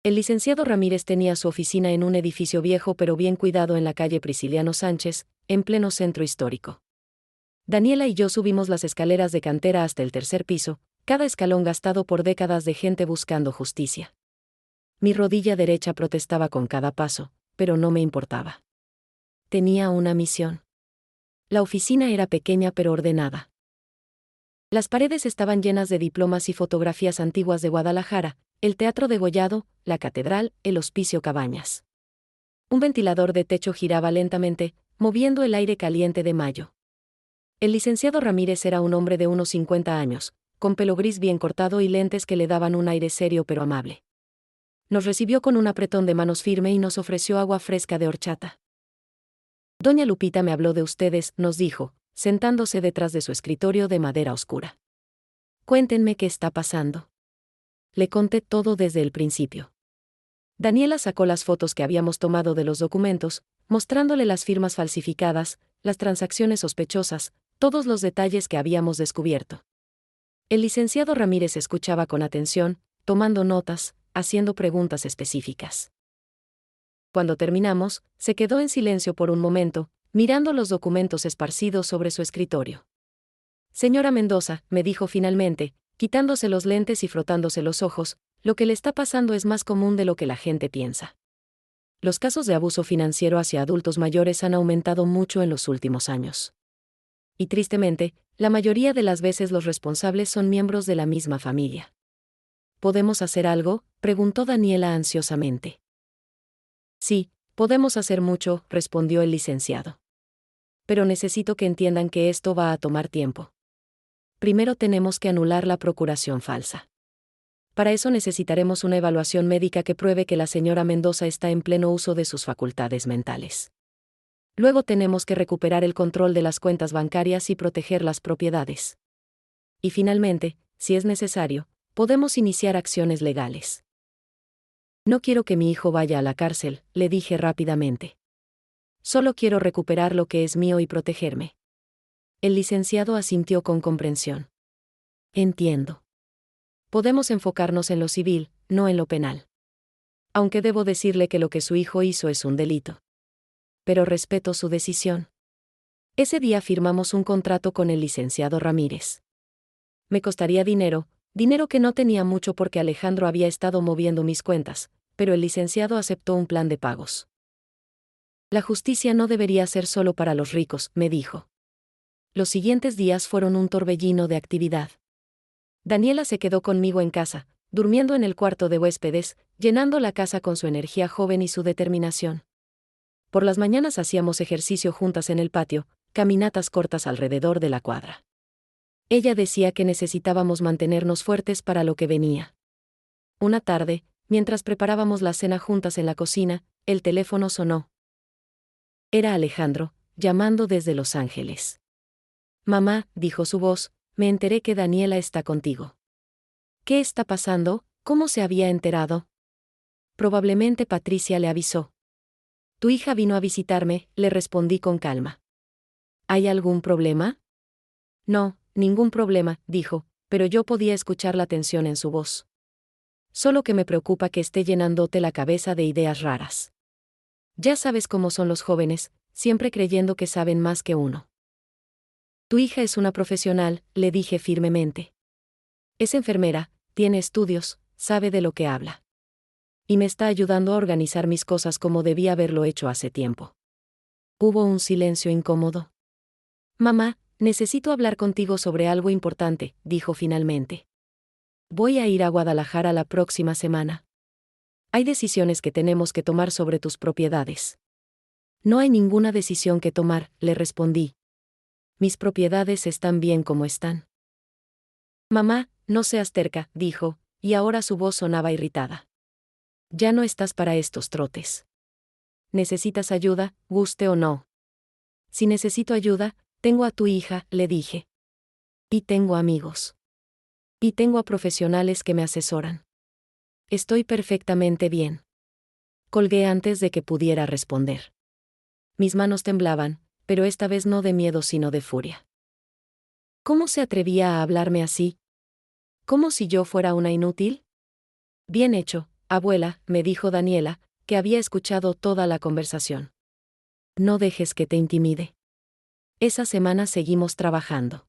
El licenciado Ramírez tenía su oficina en un edificio viejo pero bien cuidado en la calle Prisciliano Sánchez, en pleno centro histórico. Daniela y yo subimos las escaleras de cantera hasta el tercer piso, cada escalón gastado por décadas de gente buscando justicia. Mi rodilla derecha protestaba con cada paso, pero no me importaba. Tenía una misión. La oficina era pequeña pero ordenada. Las paredes estaban llenas de diplomas y fotografías antiguas de Guadalajara, el Teatro Degollado, la Catedral, el Hospicio Cabañas. Un ventilador de techo giraba lentamente, moviendo el aire caliente de mayo. El licenciado Ramírez era un hombre de unos 50 años, con pelo gris bien cortado y lentes que le daban un aire serio pero amable. Nos recibió con un apretón de manos firme y nos ofreció agua fresca de horchata. Doña Lupita me habló de ustedes, nos dijo, sentándose detrás de su escritorio de madera oscura. Cuéntenme qué está pasando. Le conté todo desde el principio. Daniela sacó las fotos que habíamos tomado de los documentos, mostrándole las firmas falsificadas, las transacciones sospechosas, todos los detalles que habíamos descubierto. El licenciado Ramírez escuchaba con atención, tomando notas, haciendo preguntas específicas. Cuando terminamos, se quedó en silencio por un momento, mirando los documentos esparcidos sobre su escritorio. Señora Mendoza, me dijo finalmente, quitándose los lentes y frotándose los ojos, lo que le está pasando es más común de lo que la gente piensa. Los casos de abuso financiero hacia adultos mayores han aumentado mucho en los últimos años. Y tristemente, la mayoría de las veces los responsables son miembros de la misma familia. ¿Podemos hacer algo?, preguntó Daniela ansiosamente. Sí, podemos hacer mucho, respondió el licenciado. Pero necesito que entiendan que esto va a tomar tiempo. Primero tenemos que anular la procuración falsa. Para eso necesitaremos una evaluación médica que pruebe que la señora Mendoza está en pleno uso de sus facultades mentales. Luego tenemos que recuperar el control de las cuentas bancarias y proteger las propiedades. Y finalmente, si es necesario, podemos iniciar acciones legales. No quiero que mi hijo vaya a la cárcel, le dije rápidamente. Solo quiero recuperar lo que es mío y protegerme. El licenciado asintió con comprensión. Entiendo. Podemos enfocarnos en lo civil, no en lo penal. Aunque debo decirle que lo que su hijo hizo es un delito. Pero respeto su decisión. Ese día firmamos un contrato con el licenciado Ramírez. Me costaría dinero que no tenía mucho porque Alejandro había estado moviendo mis cuentas, pero el licenciado aceptó un plan de pagos. La justicia no debería ser solo para los ricos, me dijo. Los siguientes días fueron un torbellino de actividad. Daniela se quedó conmigo en casa, durmiendo en el cuarto de huéspedes, llenando la casa con su energía joven y su determinación. Por las mañanas hacíamos ejercicio juntas en el patio, caminatas cortas alrededor de la cuadra. Ella decía que necesitábamos mantenernos fuertes para lo que venía. Una tarde, mientras preparábamos la cena juntas en la cocina, el teléfono sonó. Era Alejandro, llamando desde Los Ángeles. Mamá, dijo su voz, me enteré que Daniela está contigo. ¿Qué está pasando? ¿Cómo se había enterado? Probablemente Patricia le avisó. Tu hija vino a visitarme, le respondí con calma. ¿Hay algún problema? No, ningún problema, dijo, pero yo podía escuchar la tensión en su voz. Solo que me preocupa que esté llenándote la cabeza de ideas raras. Ya sabes cómo son los jóvenes, siempre creyendo que saben más que uno. Tu hija es una profesional, le dije firmemente. Es enfermera, tiene estudios, sabe de lo que habla. Y me está ayudando a organizar mis cosas como debía haberlo hecho hace tiempo. Hubo un silencio incómodo. Mamá, necesito hablar contigo sobre algo importante, dijo finalmente. Voy a ir a Guadalajara la próxima semana. Hay decisiones que tenemos que tomar sobre tus propiedades. No hay ninguna decisión que tomar, le respondí. Mis propiedades están bien como están. Mamá, no seas terca, dijo, y ahora su voz sonaba irritada. Ya no estás para estos trotes. ¿Necesitas ayuda, guste o no? Si necesito ayuda, tengo a tu hija, le dije. Y tengo amigos. Y tengo a profesionales que me asesoran. Estoy perfectamente bien. Colgué antes de que pudiera responder. Mis manos temblaban, pero esta vez no de miedo sino de furia. ¿Cómo se atrevía a hablarme así? ¿Como si yo fuera una inútil? Bien hecho, abuela, me dijo Daniela, que había escuchado toda la conversación. No dejes que te intimide. Esa semana seguimos trabajando.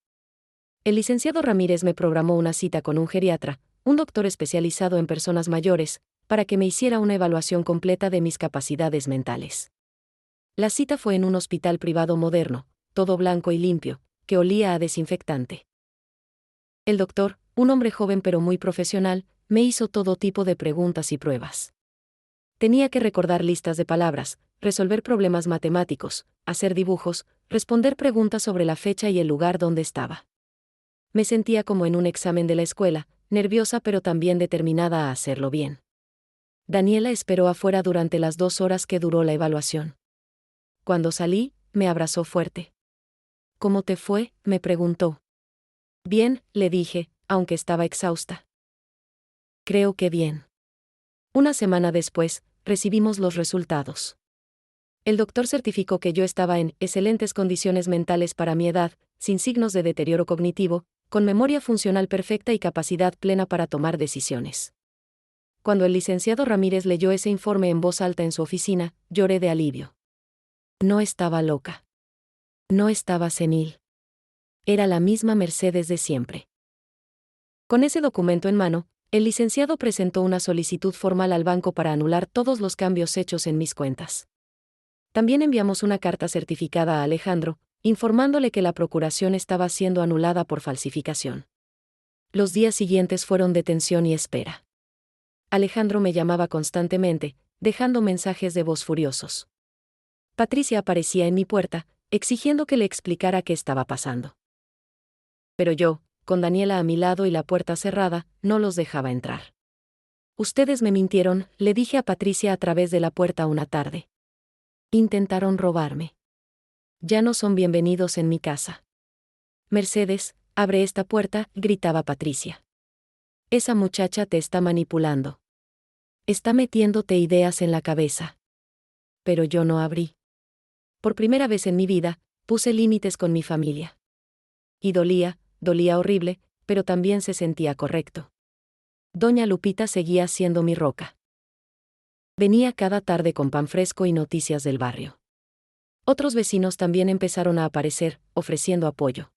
El licenciado Ramírez me programó una cita con un geriatra, un doctor especializado en personas mayores, para que me hiciera una evaluación completa de mis capacidades mentales. La cita fue en un hospital privado moderno, todo blanco y limpio, que olía a desinfectante. El doctor, un hombre joven pero muy profesional, me hizo todo tipo de preguntas y pruebas. Tenía que recordar listas de palabras, resolver problemas matemáticos, hacer dibujos, responder preguntas sobre la fecha y el lugar donde estaba. Me sentía como en un examen de la escuela, nerviosa pero también determinada a hacerlo bien. Daniela esperó afuera durante las 2 horas que duró la evaluación. Cuando salí, me abrazó fuerte. ¿Cómo te fue?, me preguntó. Bien, le dije, aunque estaba exhausta. Creo que bien. Una semana después, recibimos los resultados. El doctor certificó que yo estaba en excelentes condiciones mentales para mi edad, sin signos de deterioro cognitivo, con memoria funcional perfecta y capacidad plena para tomar decisiones. Cuando el licenciado Ramírez leyó ese informe en voz alta en su oficina, lloré de alivio. No estaba loca. No estaba senil. Era la misma Mercedes de siempre. Con ese documento en mano, el licenciado presentó una solicitud formal al banco para anular todos los cambios hechos en mis cuentas. También enviamos una carta certificada a Alejandro, informándole que la procuración estaba siendo anulada por falsificación. Los días siguientes fueron de tensión y espera. Alejandro me llamaba constantemente, dejando mensajes de voz furiosos. Patricia aparecía en mi puerta, exigiendo que le explicara qué estaba pasando. Pero yo, con Daniela a mi lado y la puerta cerrada, no los dejaba entrar. Ustedes me mintieron, le dije a Patricia a través de la puerta una tarde. Intentaron robarme. Ya no son bienvenidos en mi casa. Mercedes, abre esta puerta, gritaba Patricia. Esa muchacha te está manipulando. Está metiéndote ideas en la cabeza. Pero yo no abrí. Por primera vez en mi vida, puse límites con mi familia. Y dolía horrible, pero también se sentía correcto. Doña Lupita seguía siendo mi roca. Venía cada tarde con pan fresco y noticias del barrio. Otros vecinos también empezaron a aparecer, ofreciendo apoyo.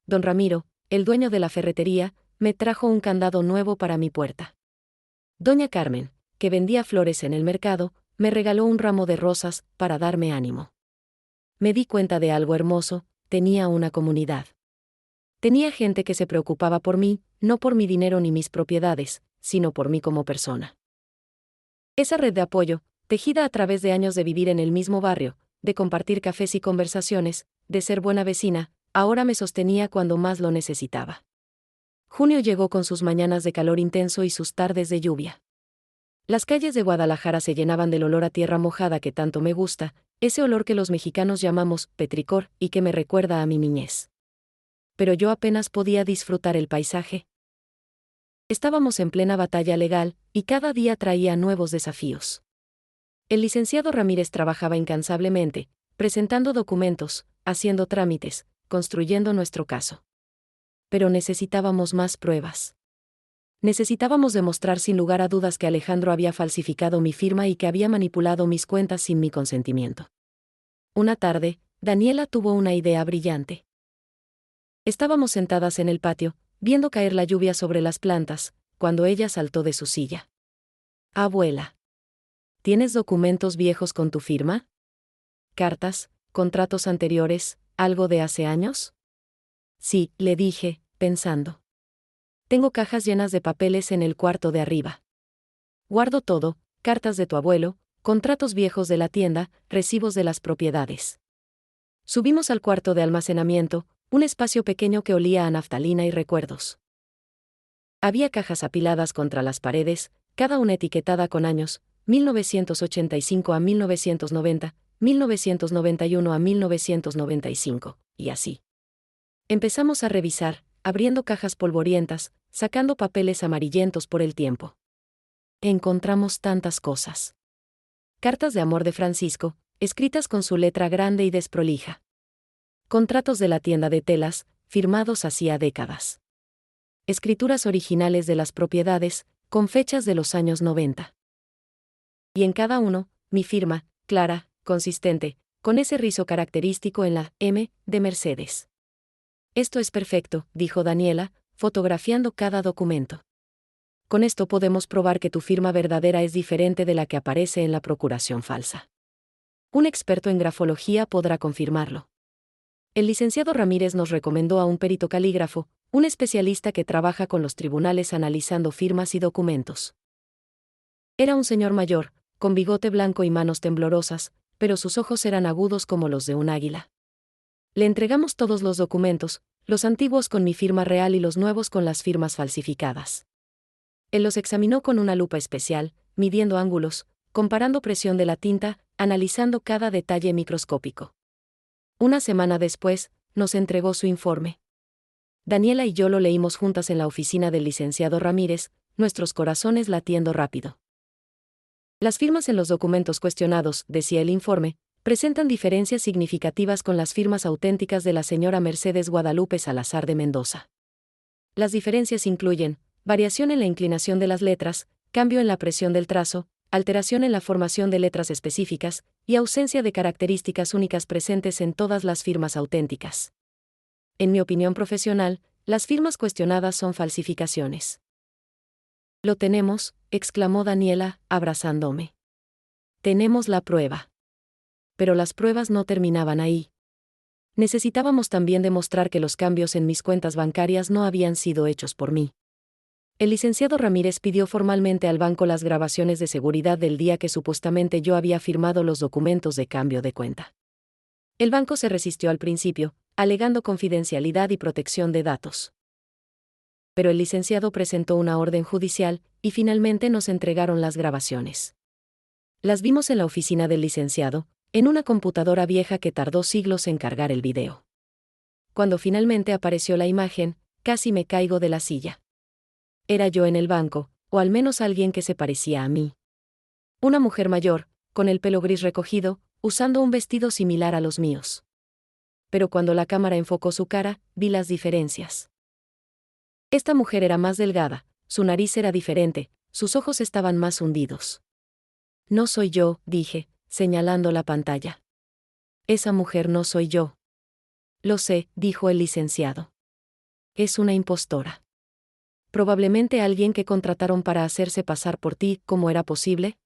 Don Ramiro, el dueño de la ferretería, me trajo un candado nuevo para mi puerta. Doña Carmen, que vendía flores en el mercado, me regaló un ramo de rosas para darme ánimo. Me di cuenta de algo hermoso, tenía una comunidad. Tenía gente que se preocupaba por mí, no por mi dinero ni mis propiedades, sino por mí como persona. Esa red de apoyo, tejida a través de años de vivir en el mismo barrio, de compartir cafés y conversaciones, de ser buena vecina, ahora me sostenía cuando más lo necesitaba. Junio llegó con sus mañanas de calor intenso y sus tardes de lluvia. Las calles de Guadalajara se llenaban del olor a tierra mojada que tanto me gusta, ese olor que los mexicanos llamamos petricor y que me recuerda a mi niñez. Pero yo apenas podía disfrutar el paisaje. Estábamos en plena batalla legal, y cada día traía nuevos desafíos. El licenciado Ramírez trabajaba incansablemente, presentando documentos, haciendo trámites, construyendo nuestro caso. Pero necesitábamos más pruebas. Necesitábamos demostrar sin lugar a dudas que Alejandro había falsificado mi firma y que había manipulado mis cuentas sin mi consentimiento. Una tarde, Daniela tuvo una idea brillante. Estábamos sentadas en el patio, viendo caer la lluvia sobre las plantas, cuando ella saltó de su silla. Abuela, ¿tienes documentos viejos con tu firma? ¿Cartas, contratos anteriores, algo de hace años? Sí, le dije, pensando. Tengo cajas llenas de papeles en el cuarto de arriba. Guardo todo, cartas de tu abuelo, contratos viejos de la tienda, recibos de las propiedades. Subimos al cuarto de almacenamiento, un espacio pequeño que olía a naftalina y recuerdos. Había cajas apiladas contra las paredes, cada una etiquetada con años, 1985 a 1990, 1991 a 1995, y así. Empezamos a revisar, abriendo cajas polvorientas, sacando papeles amarillentos por el tiempo. Encontramos tantas cosas. Cartas de amor de Francisco, escritas con su letra grande y desprolija. Contratos de la tienda de telas, firmados hacía décadas. Escrituras originales de las propiedades, con fechas de los años 90. Y en cada uno, mi firma, clara, consistente, con ese rizo característico en la M de Mercedes. Esto es perfecto, dijo Daniela, fotografiando cada documento. Con esto podemos probar que tu firma verdadera es diferente de la que aparece en la procuración falsa. Un experto en grafología podrá confirmarlo. El licenciado Ramírez nos recomendó a un perito calígrafo, un especialista que trabaja con los tribunales analizando firmas y documentos. Era un señor mayor, con bigote blanco y manos temblorosas, pero sus ojos eran agudos como los de un águila. Le entregamos todos los documentos, los antiguos con mi firma real y los nuevos con las firmas falsificadas. Él los examinó con una lupa especial, midiendo ángulos, comparando presión de la tinta, analizando cada detalle microscópico. Una semana después, nos entregó su informe. Daniela y yo lo leímos juntas en la oficina del licenciado Ramírez, nuestros corazones latiendo rápido. Las firmas en los documentos cuestionados, decía el informe, presentan diferencias significativas con las firmas auténticas de la señora Mercedes Guadalupe Salazar de Mendoza. Las diferencias incluyen variación en la inclinación de las letras, cambio en la presión del trazo, alteración en la formación de letras específicas, y ausencia de características únicas presentes en todas las firmas auténticas. En mi opinión profesional, las firmas cuestionadas son falsificaciones. Lo tenemos, exclamó Daniela, abrazándome. Tenemos la prueba. Pero las pruebas no terminaban ahí. Necesitábamos también demostrar que los cambios en mis cuentas bancarias no habían sido hechos por mí. El licenciado Ramírez pidió formalmente al banco las grabaciones de seguridad del día que supuestamente yo había firmado los documentos de cambio de cuenta. El banco se resistió al principio, alegando confidencialidad y protección de datos. Pero el licenciado presentó una orden judicial, y finalmente nos entregaron las grabaciones. Las vimos en la oficina del licenciado, en una computadora vieja que tardó siglos en cargar el video. Cuando finalmente apareció la imagen, casi me caigo de la silla. Era yo en el banco, o al menos alguien que se parecía a mí. Una mujer mayor, con el pelo gris recogido, usando un vestido similar a los míos. Pero cuando la cámara enfocó su cara, vi las diferencias. Esta mujer era más delgada, su nariz era diferente, sus ojos estaban más hundidos. No soy yo, dije, señalando la pantalla. Esa mujer no soy yo. Lo sé, dijo el licenciado. Es una impostora. Probablemente alguien que contrataron para hacerse pasar por ti, ¿cómo era posible?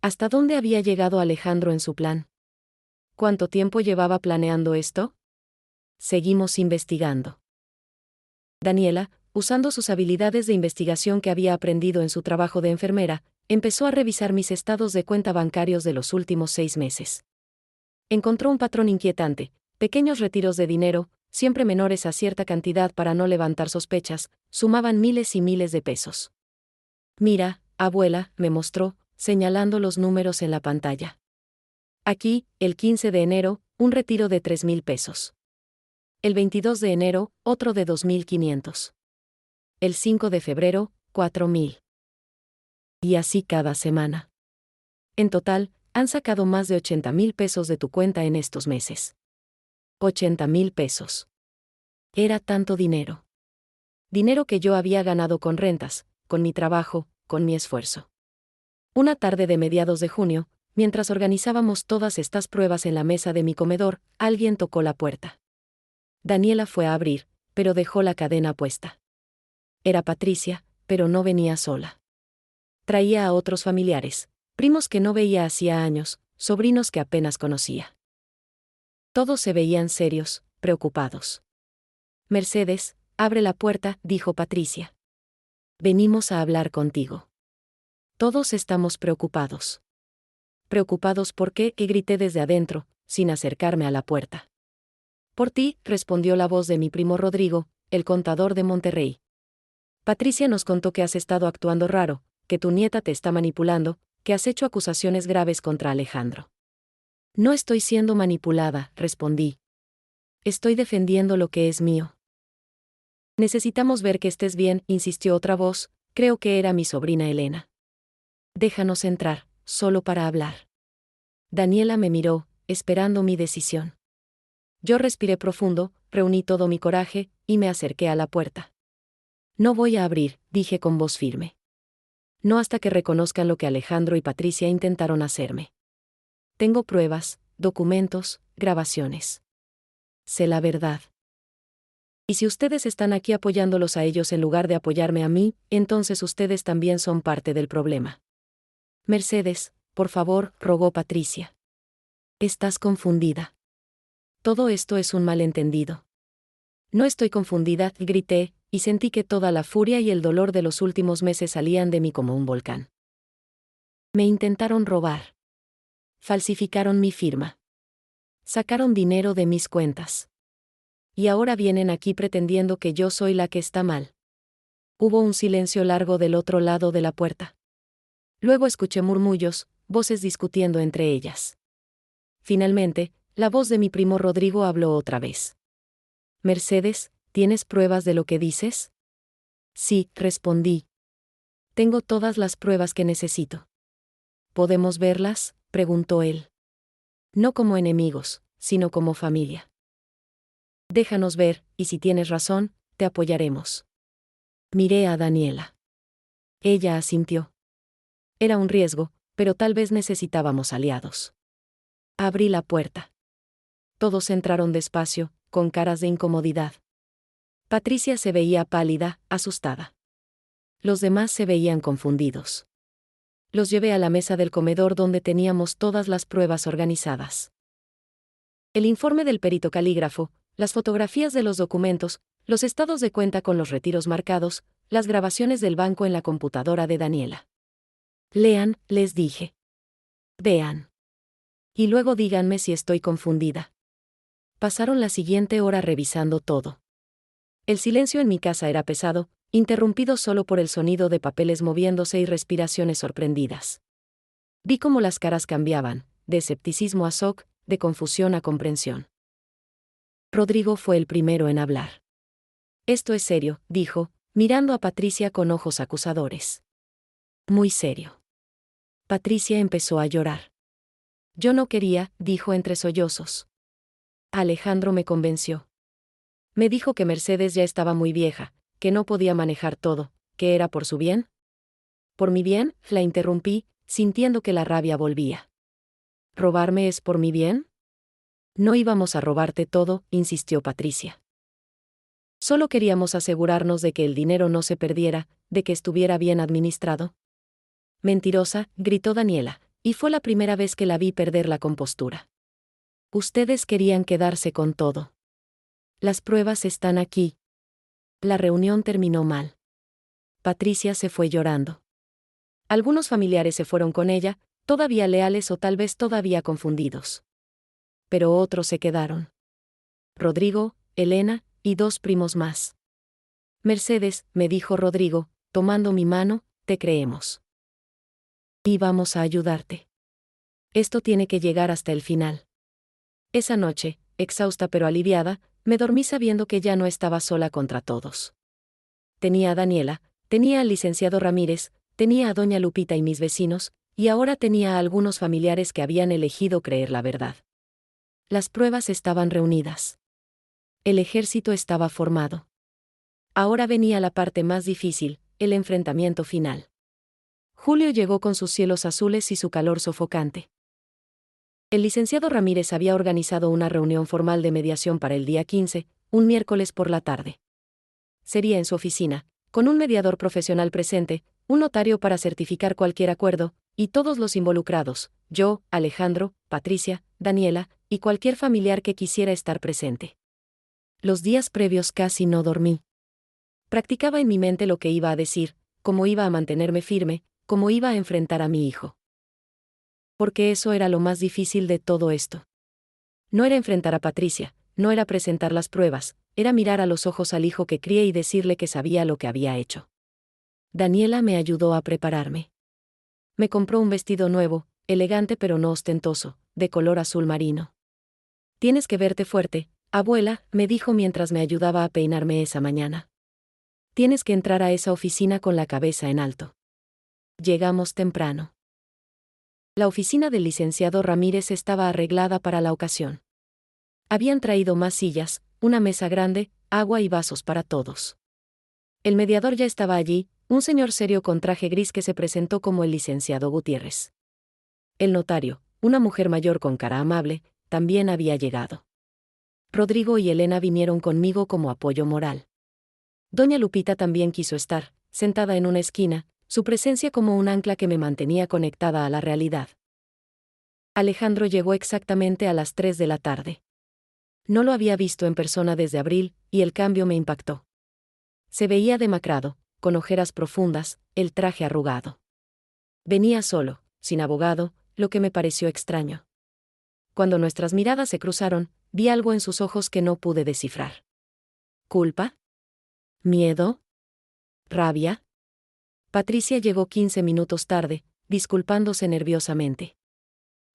¿Hasta dónde había llegado Alejandro en su plan? ¿Cuánto tiempo llevaba planeando esto? Seguimos investigando. Daniela, usando sus habilidades de investigación que había aprendido en su trabajo de enfermera, empezó a revisar mis estados de cuenta bancarios de los últimos 6 meses. Encontró un patrón inquietante: pequeños retiros de dinero, siempre menores a cierta cantidad para no levantar sospechas, sumaban miles y miles de pesos. Mira, abuela, me mostró, señalando los números en la pantalla. Aquí, el 15 de enero, un retiro de 3,000 pesos. El 22 de enero, otro de 2,500. El 5 de febrero, 4,000. Y así cada semana. En total, han sacado más de 80,000 pesos de tu cuenta en estos meses. 80,000 pesos. Era tanto dinero. Dinero que yo había ganado con rentas, con mi trabajo, con mi esfuerzo. Una tarde de mediados de junio, mientras organizábamos todas estas pruebas en la mesa de mi comedor, alguien tocó la puerta. Daniela fue a abrir, pero dejó la cadena puesta. Era Patricia, pero no venía sola. Traía a otros familiares, primos que no veía hacía años, sobrinos que apenas conocía. Todos se veían serios, preocupados. Mercedes, abre la puerta, dijo Patricia. Venimos a hablar contigo. Todos estamos preocupados. preocupados por qué, y grité desde adentro, sin acercarme a la puerta. Por ti, respondió la voz de mi primo Rodrigo, el contador de Monterrey. Patricia nos contó que has estado actuando raro, que tu nieta te está manipulando, que has hecho acusaciones graves contra Alejandro. No estoy siendo manipulada, respondí. Estoy defendiendo lo que es mío. Necesitamos ver que estés bien, insistió otra voz, creo que era mi sobrina Elena. Déjanos entrar, solo para hablar. Daniela me miró, esperando mi decisión. Yo respiré profundo, reuní todo mi coraje, y me acerqué a la puerta. No voy a abrir, dije con voz firme. No hasta que reconozcan lo que Alejandro y Patricia intentaron hacerme. Tengo pruebas, documentos, grabaciones. Sé la verdad. Y si ustedes están aquí apoyándolos a ellos en lugar de apoyarme a mí, entonces ustedes también son parte del problema. Mercedes, por favor, rogó Patricia. Estás confundida. Todo esto es un malentendido. No estoy confundida, grité, y sentí que toda la furia y el dolor de los últimos meses salían de mí como un volcán. Me intentaron robar. Falsificaron mi firma. Sacaron dinero de mis cuentas. Y ahora vienen aquí pretendiendo que yo soy la que está mal. Hubo un silencio largo del otro lado de la puerta. Luego escuché murmullos, voces discutiendo entre ellas. Finalmente, la voz de mi primo Rodrigo habló otra vez. Mercedes, ¿tienes pruebas de lo que dices? Sí, respondí. Tengo todas las pruebas que necesito. ¿Podemos verlas?, preguntó él. No como enemigos, sino como familia. Déjanos ver, y si tienes razón, te apoyaremos. Miré a Daniela. Ella asintió. Era un riesgo, pero tal vez necesitábamos aliados. Abrí la puerta. Todos entraron despacio, con caras de incomodidad. Patricia se veía pálida, asustada. Los demás se veían confundidos. Los llevé a la mesa del comedor donde teníamos todas las pruebas organizadas. El informe del perito calígrafo, las fotografías de los documentos, los estados de cuenta con los retiros marcados, las grabaciones del banco en la computadora de Daniela. Lean, les dije. Vean. Y luego díganme si estoy confundida. Pasaron la siguiente hora revisando todo. El silencio en mi casa era pesado, interrumpido solo por el sonido de papeles moviéndose y respiraciones sorprendidas. Vi cómo las caras cambiaban, de escepticismo a shock, de confusión a comprensión. Rodrigo fue el primero en hablar. Esto es serio, dijo, mirando a Patricia con ojos acusadores. Muy serio. Patricia empezó a llorar. Yo no quería, dijo entre sollozos. Alejandro me convenció. Me dijo que Mercedes ya estaba muy vieja, que no podía manejar todo, que era por su bien. ¿Por mi bien?, la interrumpí, sintiendo que la rabia volvía. ¿Robarme es por mi bien? No íbamos a robarte todo, insistió Patricia. Solo queríamos asegurarnos de que el dinero no se perdiera, de que estuviera bien administrado. Mentirosa, gritó Daniela, y fue la primera vez que la vi perder la compostura. Ustedes querían quedarse con todo. Las pruebas están aquí. La reunión terminó mal. Patricia se fue llorando. Algunos familiares se fueron con ella, todavía leales o tal vez todavía confundidos. Pero otros se quedaron. Rodrigo, Elena, y 2 primos más. Mercedes, me dijo Rodrigo, tomando mi mano, te creemos. Y vamos a ayudarte. Esto tiene que llegar hasta el final. Esa noche, exhausta pero aliviada, me dormí sabiendo que ya no estaba sola contra todos. Tenía a Daniela, tenía al licenciado Ramírez, tenía a doña Lupita y mis vecinos, y ahora tenía a algunos familiares que habían elegido creer la verdad. Las pruebas estaban reunidas. El ejército estaba formado. Ahora venía la parte más difícil, el enfrentamiento final. Julio llegó con sus cielos azules y su calor sofocante. El licenciado Ramírez había organizado una reunión formal de mediación para el día 15, un miércoles por la tarde. Sería en su oficina, con un mediador profesional presente, un notario para certificar cualquier acuerdo, y todos los involucrados, yo, Alejandro, Patricia, Daniela, y cualquier familiar que quisiera estar presente. Los días previos casi no dormí. Practicaba en mi mente lo que iba a decir, cómo iba a mantenerme firme, cómo iba a enfrentar a mi hijo. Porque eso era lo más difícil de todo esto. No era enfrentar a Patricia, no era presentar las pruebas, era mirar a los ojos al hijo que crié y decirle que sabía lo que había hecho. Daniela me ayudó a prepararme. Me compró un vestido nuevo, elegante pero no ostentoso, de color azul marino. Tienes que verte fuerte, abuela, me dijo mientras me ayudaba a peinarme esa mañana. Tienes que entrar a esa oficina con la cabeza en alto. Llegamos temprano. La oficina del licenciado Ramírez estaba arreglada para la ocasión. Habían traído más sillas, una mesa grande, agua y vasos para todos. El mediador ya estaba allí, un señor serio con traje gris que se presentó como el licenciado Gutiérrez. El notario, una mujer mayor con cara amable, también había llegado. Rodrigo y Elena vinieron conmigo como apoyo moral. Doña Lupita también quiso estar, sentada en una esquina, su presencia como un ancla que me mantenía conectada a la realidad. Alejandro llegó exactamente a las 3 de la tarde. No lo había visto en persona desde abril, y el cambio me impactó. Se veía demacrado, con ojeras profundas, el traje arrugado. Venía solo, sin abogado, lo que me pareció extraño. Cuando nuestras miradas se cruzaron, vi algo en sus ojos que no pude descifrar. ¿Culpa? ¿Miedo? ¿Rabia? Patricia llegó 15 minutos tarde, disculpándose nerviosamente.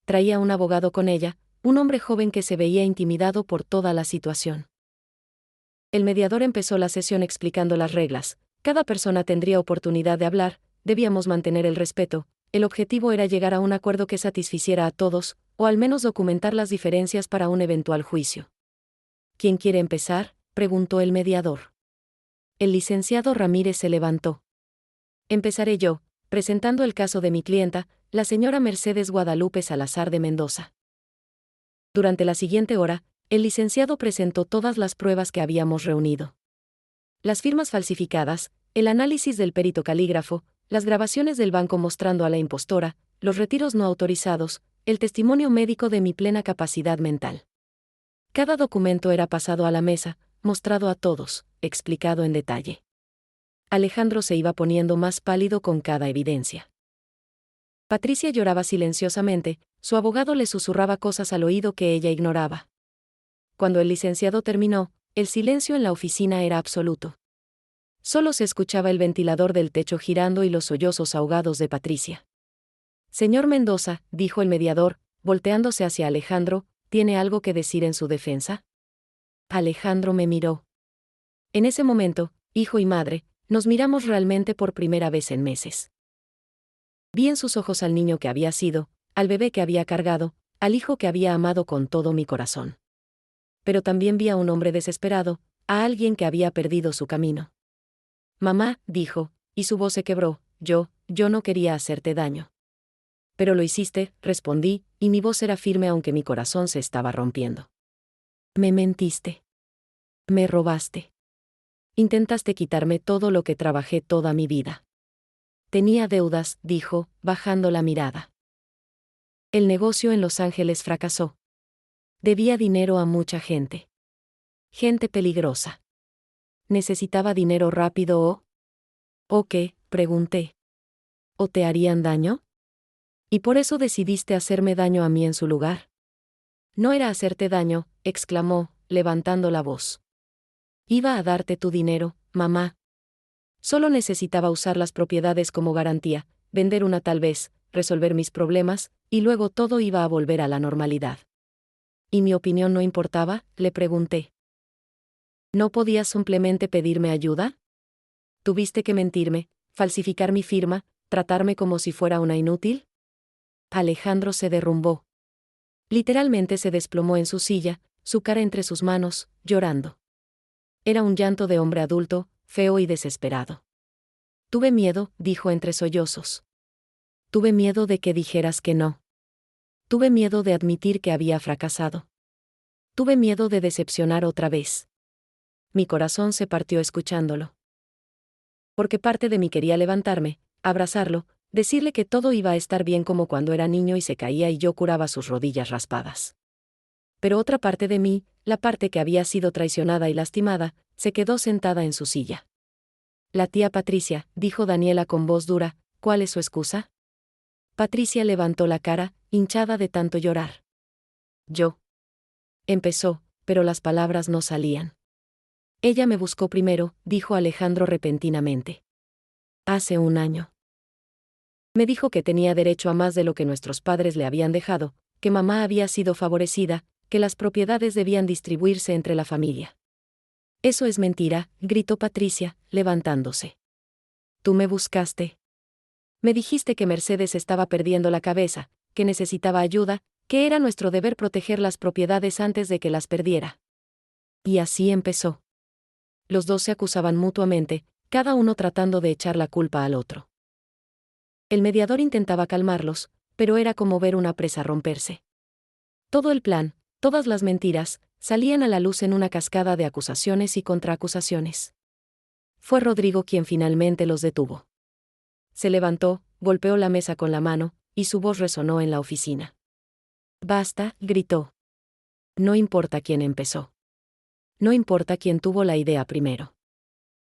Traía un abogado con ella, un hombre joven que se veía intimidado por toda la situación. El mediador empezó la sesión explicando las reglas. Cada persona tendría oportunidad de hablar, debíamos mantener el respeto, el objetivo era llegar a un acuerdo que satisficiera a todos, o al menos documentar las diferencias para un eventual juicio. ¿Quién quiere empezar?, preguntó el mediador. El licenciado Ramírez se levantó. Empezaré yo, presentando el caso de mi clienta, la señora Mercedes Guadalupe Salazar de Mendoza. Durante la siguiente hora, el licenciado presentó todas las pruebas que habíamos reunido. Las firmas falsificadas, el análisis del perito calígrafo, las grabaciones del banco mostrando a la impostora, los retiros no autorizados, el testimonio médico de mi plena capacidad mental. Cada documento era pasado a la mesa, mostrado a todos, explicado en detalle. Alejandro se iba poniendo más pálido con cada evidencia. Patricia lloraba silenciosamente, su abogado le susurraba cosas al oído que ella ignoraba. Cuando el licenciado terminó, el silencio en la oficina era absoluto. Solo se escuchaba el ventilador del techo girando y los sollozos ahogados de Patricia. Señor Mendoza, dijo el mediador, volteándose hacia Alejandro, ¿tiene algo que decir en su defensa? Alejandro me miró. En ese momento, hijo y madre, nos miramos realmente por primera vez en meses. Vi en sus ojos al niño que había sido, al bebé que había cargado, al hijo que había amado con todo mi corazón. Pero también vi a un hombre desesperado, a alguien que había perdido su camino. Mamá, dijo, y su voz se quebró, yo no quería hacerte daño. Pero lo hiciste, respondí, y mi voz era firme aunque mi corazón se estaba rompiendo. Me mentiste. Me robaste. Intentaste quitarme todo lo que trabajé toda mi vida. Tenía deudas, dijo, bajando la mirada. El negocio en Los Ángeles fracasó. Debía dinero a mucha gente. Gente peligrosa. ¿Necesitaba dinero rápido o qué?, pregunté. ¿O te harían daño? ¿Y por eso decidiste hacerme daño a mí en su lugar? No era hacerte daño, exclamó, levantando la voz. Iba a darte tu dinero, mamá. Solo necesitaba usar las propiedades como garantía, vender una tal vez, resolver mis problemas, y luego todo iba a volver a la normalidad. ¿Y mi opinión no importaba?, le pregunté. ¿No podías simplemente pedirme ayuda? ¿Tuviste que mentirme, falsificar mi firma, tratarme como si fuera una inútil? Alejandro se derrumbó. Literalmente se desplomó en su silla, su cara entre sus manos, llorando. Era un llanto de hombre adulto, feo y desesperado. Tuve miedo, dijo entre sollozos. Tuve miedo de que dijeras que no. Tuve miedo de admitir que había fracasado. Tuve miedo de decepcionar otra vez. Mi corazón se partió escuchándolo. Porque parte de mí quería levantarme, abrazarlo, decirle que todo iba a estar bien como cuando era niño y se caía y yo curaba sus rodillas raspadas. Pero otra parte de mí, la parte que había sido traicionada y lastimada, se quedó sentada en su silla. La tía Patricia, dijo Daniela con voz dura, ¿cuál es su excusa? Patricia levantó la cara, hinchada de tanto llorar. Yo. Empezó, pero las palabras no salían. Ella me buscó primero, dijo Alejandro repentinamente. Hace un año. Me dijo que tenía derecho a más de lo que nuestros padres le habían dejado, que mamá había sido favorecida, que las propiedades debían distribuirse entre la familia. Eso es mentira, gritó Patricia, levantándose. Tú me buscaste. Me dijiste que Mercedes estaba perdiendo la cabeza, que necesitaba ayuda, que era nuestro deber proteger las propiedades antes de que las perdiera. Y así empezó. Los dos se acusaban mutuamente, cada uno tratando de echar la culpa al otro. El mediador intentaba calmarlos, pero era como ver una presa romperse. Todo el plan, todas las mentiras, salían a la luz en una cascada de acusaciones y contraacusaciones. Fue Rodrigo quien finalmente los detuvo. Se levantó, golpeó la mesa con la mano, y su voz resonó en la oficina. Basta, gritó. No importa quién empezó. No importa quién tuvo la idea primero.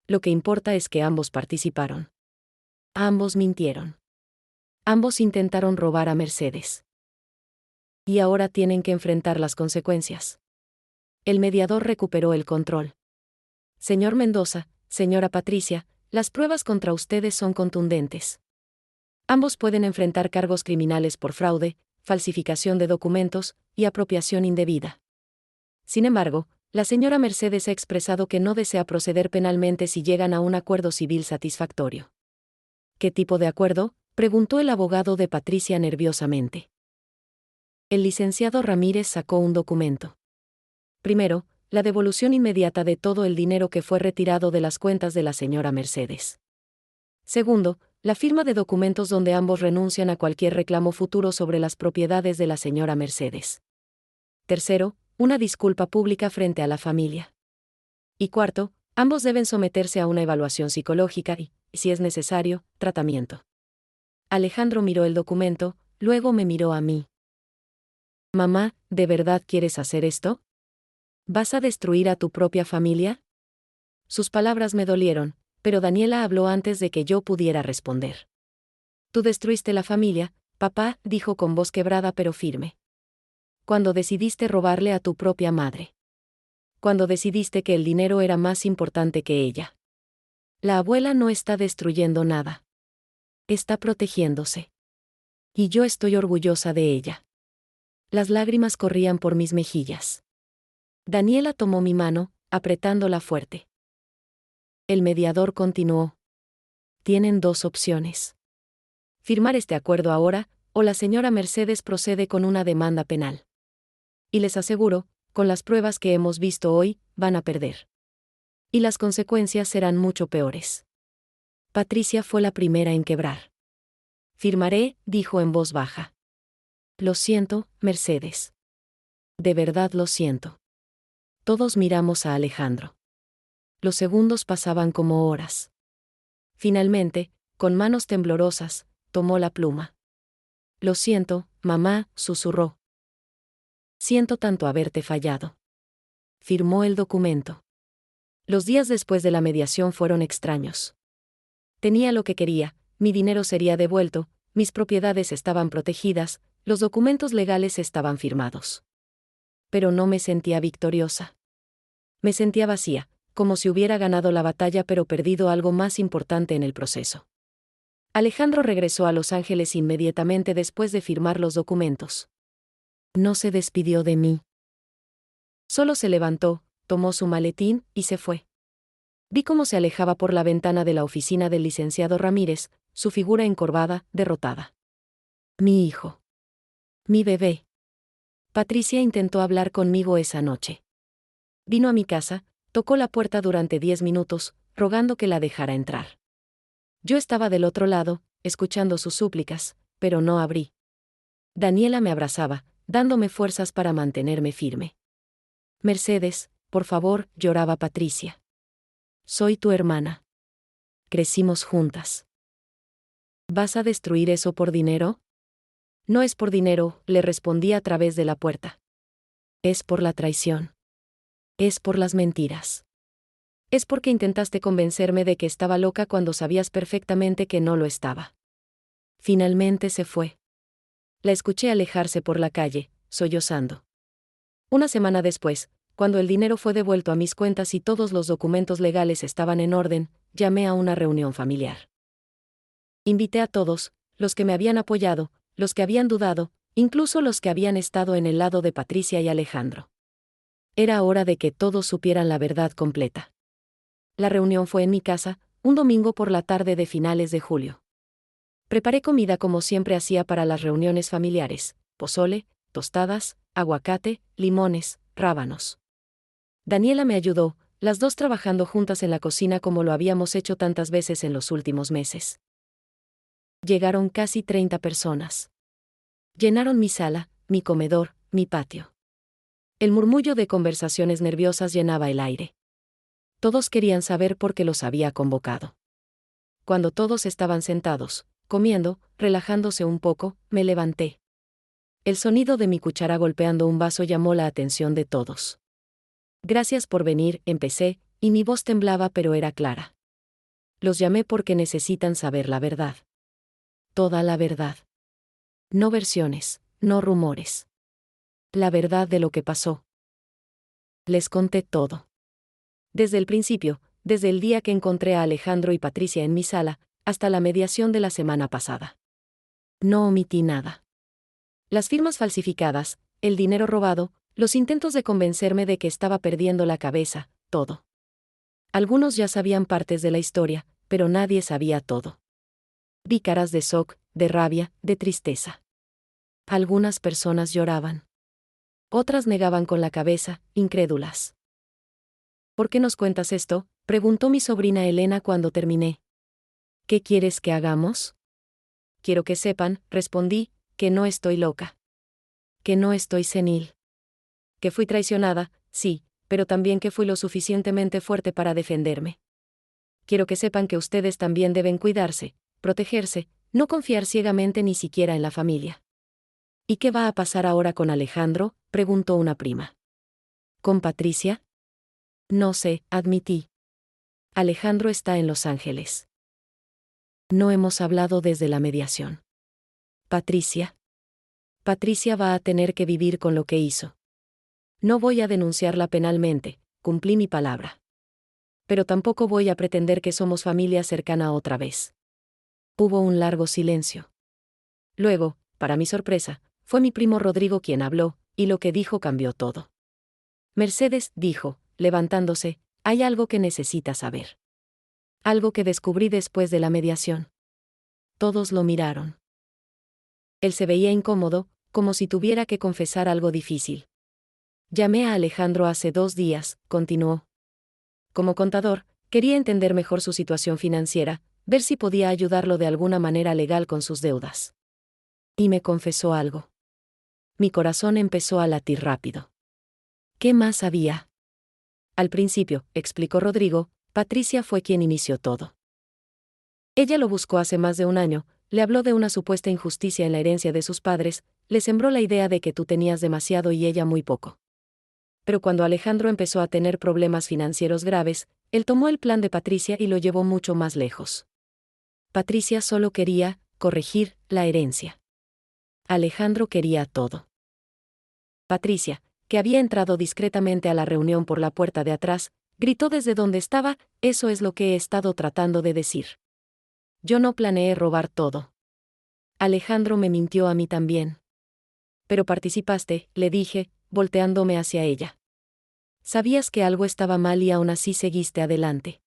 Lo que importa es que ambos participaron. Ambos mintieron. Ambos intentaron robar a Mercedes. Y ahora tienen que enfrentar las consecuencias. El mediador recuperó el control. Señor Mendoza, señora Patricia, las pruebas contra ustedes son contundentes. Ambos pueden enfrentar cargos criminales por fraude, falsificación de documentos y apropiación indebida. Sin embargo, la señora Mercedes ha expresado que no desea proceder penalmente si llegan a un acuerdo civil satisfactorio. ¿Qué tipo de acuerdo?, preguntó el abogado de Patricia nerviosamente. El licenciado Ramírez sacó un documento. Primero, la devolución inmediata de todo el dinero que fue retirado de las cuentas de la señora Mercedes. Segundo, la firma de documentos donde ambos renuncian a cualquier reclamo futuro sobre las propiedades de la señora Mercedes. Tercero, una disculpa pública frente a la familia. Y cuarto, ambos deben someterse a una evaluación psicológica y, si es necesario, tratamiento. Alejandro miró el documento, luego me miró a mí. Mamá, ¿de verdad quieres hacer esto? ¿Vas a destruir a tu propia familia? Sus palabras me dolieron, pero Daniela habló antes de que yo pudiera responder. Tú destruiste la familia, papá, dijo con voz quebrada pero firme. Cuando decidiste robarle a tu propia madre. Cuando decidiste que el dinero era más importante que ella. La abuela no está destruyendo nada. Está protegiéndose. Y yo estoy orgullosa de ella. Las lágrimas corrían por mis mejillas. Daniela tomó mi mano, apretándola fuerte. El mediador continuó. Tienen dos opciones. Firmar este acuerdo ahora, o la señora Mercedes procede con una demanda penal. Y les aseguro, con las pruebas que hemos visto hoy, van a perder. Y las consecuencias serán mucho peores. Patricia fue la primera en quebrar. Firmaré, dijo en voz baja. Lo siento, Mercedes. De verdad lo siento. Todos miramos a Alejandro. Los segundos pasaban como horas. Finalmente, con manos temblorosas, tomó la pluma. Lo siento, mamá, susurró. Siento tanto haberte fallado. Firmó el documento. Los días después de la mediación fueron extraños. Tenía lo que quería, mi dinero sería devuelto, mis propiedades estaban protegidas, los documentos legales estaban firmados. Pero no me sentía victoriosa. Me sentía vacía, como si hubiera ganado la batalla pero perdido algo más importante en el proceso. Alejandro regresó a Los Ángeles inmediatamente después de firmar los documentos. No se despidió de mí. Solo se levantó, tomó su maletín y se fue. Vi cómo se alejaba por la ventana de la oficina del licenciado Ramírez, su figura encorvada, derrotada. Mi hijo. Mi bebé. Patricia intentó hablar conmigo esa noche. Vino a mi casa, tocó la puerta durante 10 minutos, rogando que la dejara entrar. Yo estaba del otro lado, escuchando sus súplicas, pero no abrí. Daniela me abrazaba, dándome fuerzas para mantenerme firme. Mercedes, por favor, lloraba Patricia. Soy tu hermana. Crecimos juntas. ¿Vas a destruir eso por dinero? No es por dinero, le respondí a través de la puerta. Es por la traición. Es por las mentiras. Es porque intentaste convencerme de que estaba loca cuando sabías perfectamente que no lo estaba. Finalmente se fue. La escuché alejarse por la calle, sollozando. Una semana después, cuando el dinero fue devuelto a mis cuentas y todos los documentos legales estaban en orden, llamé a una reunión familiar. Invité a todos, los que me habían apoyado, los que habían dudado, incluso los que habían estado en el lado de Patricia y Alejandro. Era hora de que todos supieran la verdad completa. La reunión fue en mi casa, un domingo por la tarde de finales de julio. Preparé comida como siempre hacía para las reuniones familiares: pozole, tostadas, aguacate, limones, rábanos. Daniela me ayudó, las dos trabajando juntas en la cocina como lo habíamos hecho tantas veces en los últimos meses. Llegaron casi 30 personas. Llenaron mi sala, mi comedor, mi patio. El murmullo de conversaciones nerviosas llenaba el aire. Todos querían saber por qué los había convocado. Cuando todos estaban sentados, comiendo, relajándose un poco, me levanté. El sonido de mi cuchara golpeando un vaso llamó la atención de todos. Gracias por venir, empecé, y mi voz temblaba pero era clara. Los llamé porque necesitan saber la verdad. Toda la verdad. No versiones, no rumores. La verdad de lo que pasó. Les conté todo. Desde el principio, desde el día que encontré a Alejandro y Patricia en mi sala, hasta la mediación de la semana pasada. No omití nada. Las firmas falsificadas, el dinero robado, los intentos de convencerme de que estaba perdiendo la cabeza, todo. Algunos ya sabían partes de la historia, pero nadie sabía todo. Vi caras de shock, de rabia, de tristeza. Algunas personas lloraban. Otras negaban con la cabeza, incrédulas. ¿Por qué nos cuentas esto?, preguntó mi sobrina Elena cuando terminé. ¿Qué quieres que hagamos? Quiero que sepan, respondí, que no estoy loca. Que no estoy senil. Que fui traicionada, sí, pero también que fui lo suficientemente fuerte para defenderme. Quiero que sepan que ustedes también deben cuidarse, protegerse, no confiar ciegamente ni siquiera en la familia. ¿Y qué va a pasar ahora con Alejandro?, preguntó una prima. ¿Con Patricia? No sé, admití. Alejandro está en Los Ángeles. No hemos hablado desde la mediación. Patricia. Patricia va a tener que vivir con lo que hizo. No voy a denunciarla penalmente, cumplí mi palabra. Pero tampoco voy a pretender que somos familia cercana otra vez. Hubo un largo silencio. Luego, para mi sorpresa, fue mi primo Rodrigo quien habló, y lo que dijo cambió todo. Mercedes, dijo, levantándose, hay algo que necesitas saber. Algo que descubrí después de la mediación. Todos lo miraron. Él se veía incómodo, como si tuviera que confesar algo difícil. Llamé a Alejandro hace 2 días, continuó. Como contador, quería entender mejor su situación financiera, ver si podía ayudarlo de alguna manera legal con sus deudas. Y me confesó algo. Mi corazón empezó a latir rápido. ¿Qué más había? Al principio, explicó Rodrigo, Patricia fue quien inició todo. Ella lo buscó hace más de un año, le habló de una supuesta injusticia en la herencia de sus padres, le sembró la idea de que tú tenías demasiado y ella muy poco. Pero cuando Alejandro empezó a tener problemas financieros graves, él tomó el plan de Patricia y lo llevó mucho más lejos. Patricia solo quería corregir la herencia. Alejandro quería todo. Patricia, que había entrado discretamente a la reunión por la puerta de atrás, gritó desde donde estaba, eso es lo que he estado tratando de decir. Yo no planeé robar todo. Alejandro me mintió a mí también. Pero participaste, le dije, volteándome hacia ella. Sabías que algo estaba mal y aún así seguiste adelante.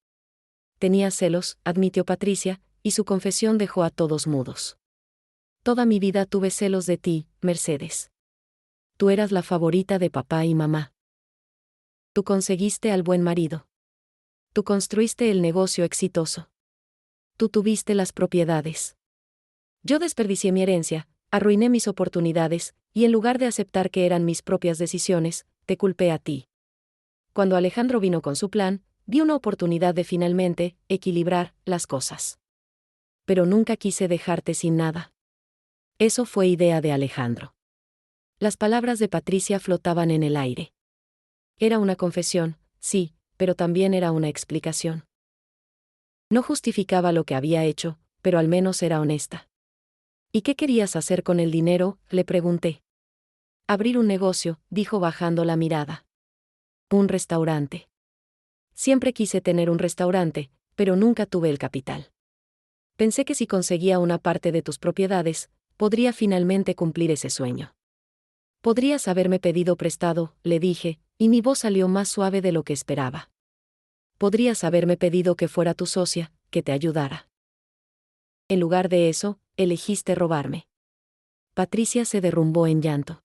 Tenía celos, admitió Patricia, y su confesión dejó a todos mudos. Toda mi vida tuve celos de ti, Mercedes. Tú eras la favorita de papá y mamá. Tú conseguiste al buen marido. Tú construiste el negocio exitoso. Tú tuviste las propiedades. Yo desperdicié mi herencia, arruiné mis oportunidades, y en lugar de aceptar que eran mis propias decisiones, te culpé a ti. Cuando Alejandro vino con su plan, vi una oportunidad de finalmente equilibrar las cosas. Pero nunca quise dejarte sin nada. Eso fue idea de Alejandro. Las palabras de Patricia flotaban en el aire. Era una confesión, sí, pero también era una explicación. No justificaba lo que había hecho, pero al menos era honesta. ¿Y qué querías hacer con el dinero?, le pregunté. Abrir un negocio, dijo bajando la mirada. Un restaurante. Siempre quise tener un restaurante, pero nunca tuve el capital. Pensé que si conseguía una parte de tus propiedades, podría finalmente cumplir ese sueño. Podrías haberme pedido prestado, le dije, y mi voz salió más suave de lo que esperaba. Podrías haberme pedido que fuera tu socia, que te ayudara. En lugar de eso, elegiste robarme. Patricia se derrumbó en llanto.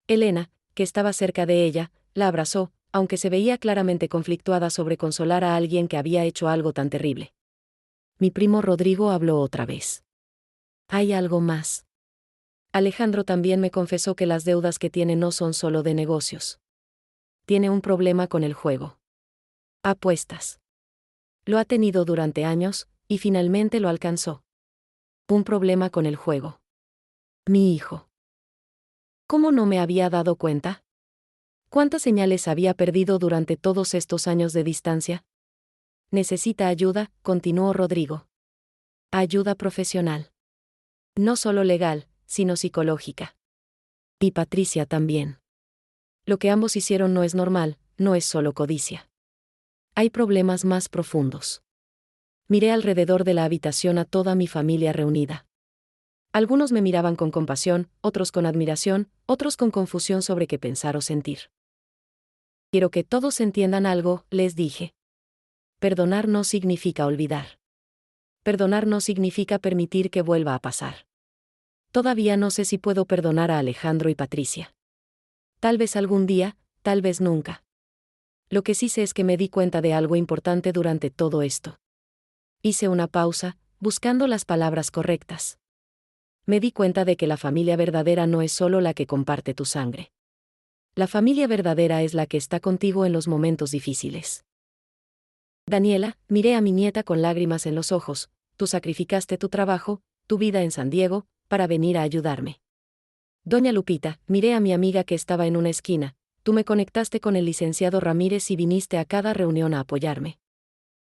Elena, que estaba cerca de ella, la abrazó, aunque se veía claramente conflictuada sobre consolar a alguien que había hecho algo tan terrible. Mi primo Rodrigo habló otra vez. Hay algo más. Alejandro también me confesó que las deudas que tiene no son solo de negocios. Tiene un problema con el juego. Apuestas. Lo ha tenido durante años, y finalmente lo alcanzó. Un problema con el juego. Mi hijo. ¿Cómo no me había dado cuenta? ¿Cuántas señales había perdido durante todos estos años de distancia? Necesita ayuda, continuó Rodrigo. Ayuda profesional. No solo legal, sino psicológica. Y Patricia también. Lo que ambos hicieron no es normal, no es solo codicia. Hay problemas más profundos. Miré alrededor de la habitación a toda mi familia reunida. Algunos me miraban con compasión, otros con admiración, otros con confusión sobre qué pensar o sentir. Quiero que todos entiendan algo, les dije. Perdonar no significa olvidar. Perdonar no significa permitir que vuelva a pasar. Todavía no sé si puedo perdonar a Alejandro y Patricia. Tal vez algún día, tal vez nunca. Lo que sí sé es que me di cuenta de algo importante durante todo esto. Hice una pausa, buscando las palabras correctas. Me di cuenta de que la familia verdadera no es solo la que comparte tu sangre. La familia verdadera es la que está contigo en los momentos difíciles. Daniela, miré a mi nieta con lágrimas en los ojos, tú sacrificaste tu trabajo, tu vida en San Diego, para venir a ayudarme. Doña Lupita, miré a mi amiga que estaba en una esquina, tú me conectaste con el licenciado Ramírez y viniste a cada reunión a apoyarme.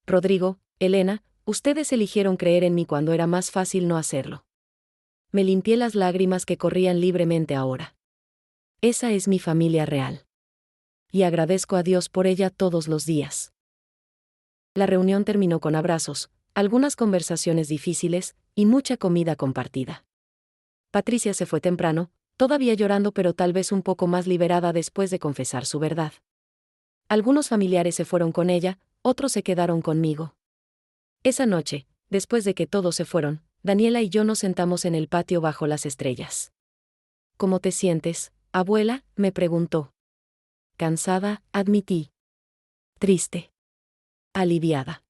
Rodrigo, Elena, ustedes eligieron creer en mí cuando era más fácil no hacerlo. Me limpié las lágrimas que corrían libremente ahora. Esa es mi familia real. Y agradezco a Dios por ella todos los días. La reunión terminó con abrazos, algunas conversaciones difíciles, y mucha comida compartida. Patricia se fue temprano, todavía llorando pero tal vez un poco más liberada después de confesar su verdad. Algunos familiares se fueron con ella, otros se quedaron conmigo. Esa noche, después de que todos se fueron, Daniela y yo nos sentamos en el patio bajo las estrellas. ¿Cómo te sientes, abuela?, me preguntó. Cansada, admití. Triste. Aliviada.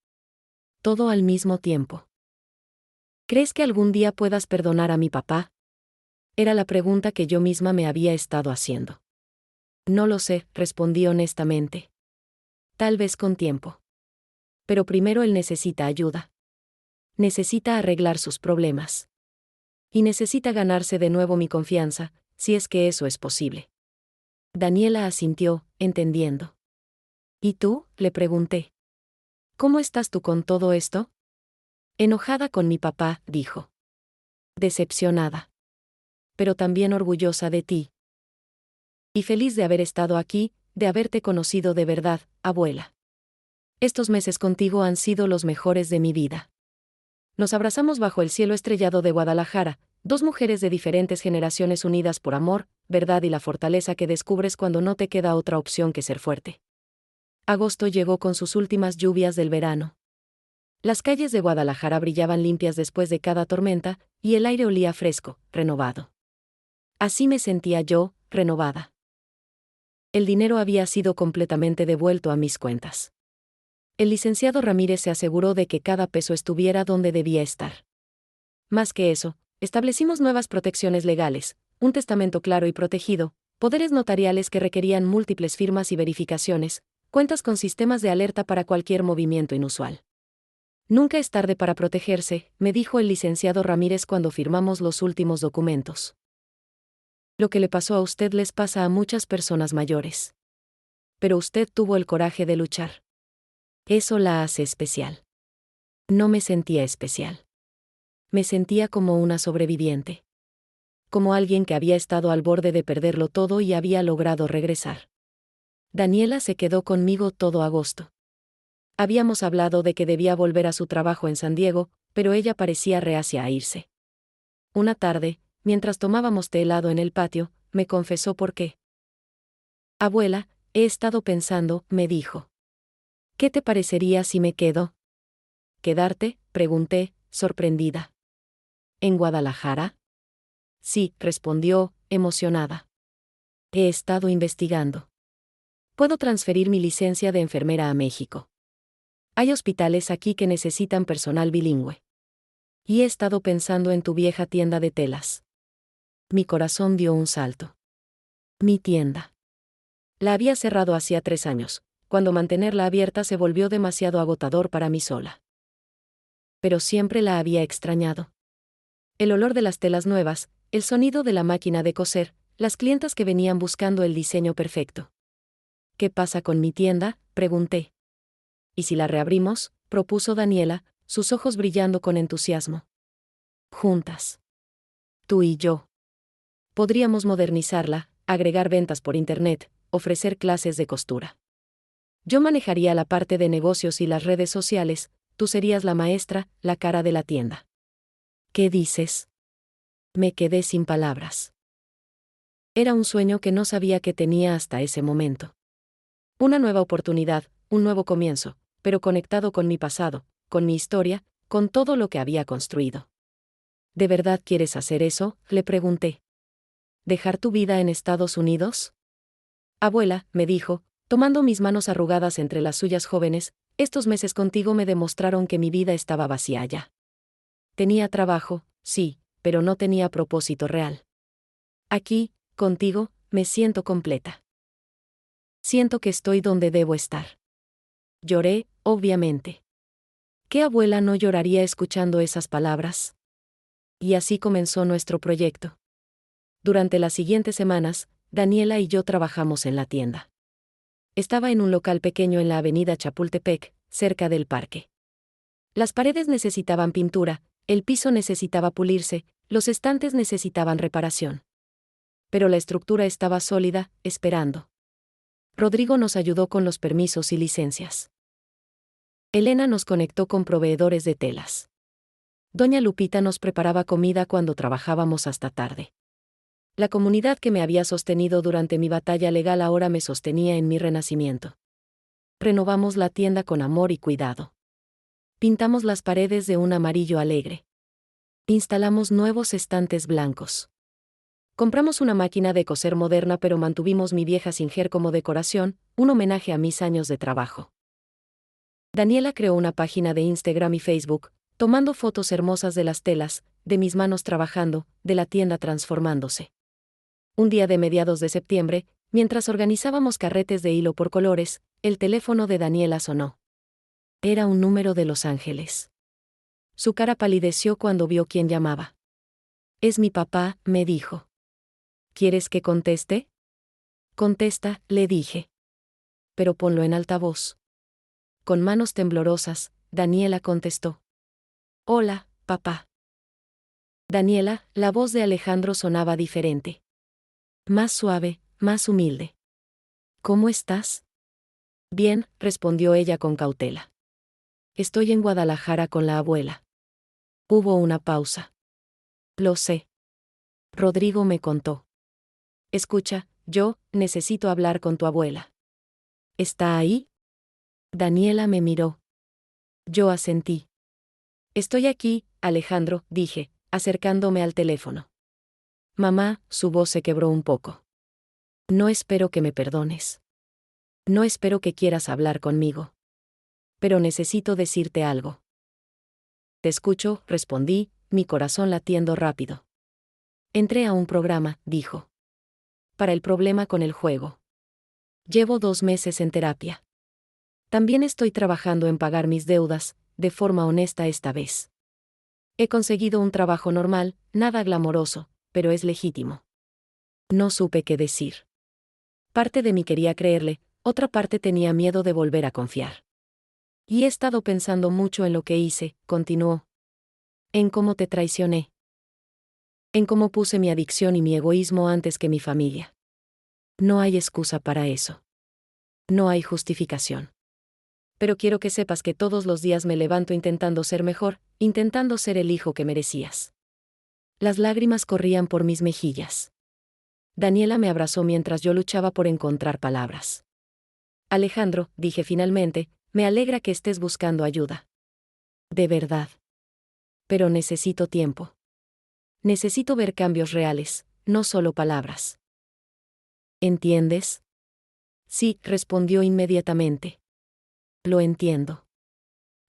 Todo al mismo tiempo. ¿Crees que algún día puedas perdonar a mi papá? Era la pregunta que yo misma me había estado haciendo. No lo sé, respondí honestamente. Tal vez con tiempo. Pero primero él necesita ayuda. Necesita arreglar sus problemas. Y necesita ganarse de nuevo mi confianza, si es que eso es posible. Daniela asintió, entendiendo. ¿Y tú?, le pregunté. ¿Cómo estás tú con todo esto? Enojada con mi papá, dijo. Decepcionada. Pero también orgullosa de ti. Y feliz de haber estado aquí, de haberte conocido de verdad, abuela. Estos meses contigo han sido los mejores de mi vida. Nos abrazamos bajo el cielo estrellado de Guadalajara, dos mujeres de diferentes generaciones unidas por amor, verdad y la fortaleza que descubres cuando no te queda otra opción que ser fuerte. Agosto llegó con sus últimas lluvias del verano. Las calles de Guadalajara brillaban limpias después de cada tormenta, y el aire olía fresco, renovado. Así me sentía yo, renovada. El dinero había sido completamente devuelto a mis cuentas. El licenciado Ramírez se aseguró de que cada peso estuviera donde debía estar. Más que eso, establecimos nuevas protecciones legales, un testamento claro y protegido, poderes notariales que requerían múltiples firmas y verificaciones, cuentas con sistemas de alerta para cualquier movimiento inusual. Nunca es tarde para protegerse, me dijo el licenciado Ramírez cuando firmamos los últimos documentos. Lo que le pasó a usted les pasa a muchas personas mayores. Pero usted tuvo el coraje de luchar. Eso la hace especial. No me sentía especial. me sentía como una sobreviviente. Como alguien que había estado al borde de perderlo todo y había logrado regresar. Daniela se quedó conmigo todo agosto. Habíamos hablado de que debía volver a su trabajo en San Diego, pero ella parecía reacia a irse. Una tarde, mientras tomábamos té helado en el patio, me confesó por qué. Abuela, he estado pensando, me dijo. ¿Qué te parecería si me quedo? ¿Quedarte?, pregunté, sorprendida. ¿En Guadalajara? Sí, respondió, emocionada. He estado investigando. Puedo transferir mi licencia de enfermera a México. Hay hospitales aquí que necesitan personal bilingüe. Y he estado pensando en tu vieja tienda de telas. Mi corazón dio un salto. Mi tienda. La había cerrado hacía 3 años, cuando mantenerla abierta se volvió demasiado agotador para mí sola. Pero siempre la había extrañado. El olor de las telas nuevas, el sonido de la máquina de coser, las clientas que venían buscando el diseño perfecto. ¿Qué pasa con mi tienda?, pregunté. ¿Y si la reabrimos?, propuso Daniela, sus ojos brillando con entusiasmo. Juntas. Tú y yo. Podríamos modernizarla, agregar ventas por internet, ofrecer clases de costura. Yo manejaría la parte de negocios y las redes sociales, tú serías la maestra, la cara de la tienda. ¿Qué dices? Me quedé sin palabras. Era un sueño que no sabía que tenía hasta ese momento. Una nueva oportunidad, un nuevo comienzo, pero conectado con mi pasado, con mi historia, con todo lo que había construido. ¿De verdad quieres hacer eso?, le pregunté. ¿Dejar tu vida en Estados Unidos? Abuela, me dijo, tomando mis manos arrugadas entre las suyas jóvenes, estos meses contigo me demostraron que mi vida estaba vacía ya. Tenía trabajo, sí, pero no tenía propósito real. Aquí, contigo, me siento completa. Siento que estoy donde debo estar. Lloré, obviamente. ¿Qué abuela no lloraría escuchando esas palabras? Y así comenzó nuestro proyecto. Durante las siguientes semanas, Daniela y yo trabajamos en la tienda. Estaba en un local pequeño en la avenida Chapultepec, cerca del parque. Las paredes necesitaban pintura, el piso necesitaba pulirse, los estantes necesitaban reparación. Pero la estructura estaba sólida, esperando. Rodrigo nos ayudó con los permisos y licencias. Elena nos conectó con proveedores de telas. Doña Lupita nos preparaba comida cuando trabajábamos hasta tarde. La comunidad que me había sostenido durante mi batalla legal ahora me sostenía en mi renacimiento. Renovamos la tienda con amor y cuidado. Pintamos las paredes de un amarillo alegre. Instalamos nuevos estantes blancos. Compramos una máquina de coser moderna, pero mantuvimos mi vieja Singer como decoración, un homenaje a mis años de trabajo. Daniela creó una página de Instagram y Facebook, tomando fotos hermosas de las telas, de mis manos trabajando, de la tienda transformándose. Un día de mediados de septiembre, mientras organizábamos carretes de hilo por colores, el teléfono de Daniela sonó. Era un número de Los Ángeles. Su cara palideció cuando vio quién llamaba. Es mi papá, me dijo. ¿Quieres que conteste? Contesta, le dije. Pero ponlo en altavoz. Con manos temblorosas, Daniela contestó. Hola, papá. Daniela, la voz de Alejandro sonaba diferente. Más suave, más humilde. ¿Cómo estás? Bien, respondió ella con cautela. Estoy en Guadalajara con la abuela. Hubo una pausa. Lo sé. Rodrigo me contó. Escucha, yo necesito hablar con tu abuela. ¿Está ahí? Daniela me miró. Yo asentí. Estoy aquí, Alejandro, dije, acercándome al teléfono. Mamá, su voz se quebró un poco. No espero que me perdones. No espero que quieras hablar conmigo. Pero necesito decirte algo. Te escucho, respondí, mi corazón latiendo rápido. Entré a un programa, dijo. Para el problema con el juego. Llevo 2 meses en terapia. También estoy trabajando en pagar mis deudas, de forma honesta esta vez. He conseguido un trabajo normal, nada glamoroso, pero es legítimo. No supe qué decir. Parte de mí quería creerle, otra parte tenía miedo de volver a confiar. Y he estado pensando mucho en lo que hice, continuó. En cómo te traicioné. En cómo puse mi adicción y mi egoísmo antes que mi familia. No hay excusa para eso. No hay justificación. Pero quiero que sepas que todos los días me levanto intentando ser mejor, intentando ser el hijo que merecías. Las lágrimas corrían por mis mejillas. Daniela me abrazó mientras yo luchaba por encontrar palabras. Alejandro, dije finalmente, me alegra que estés buscando ayuda. De verdad. Pero necesito tiempo. Necesito ver cambios reales, no solo palabras. ¿Entiendes? Sí, respondió inmediatamente. Lo entiendo.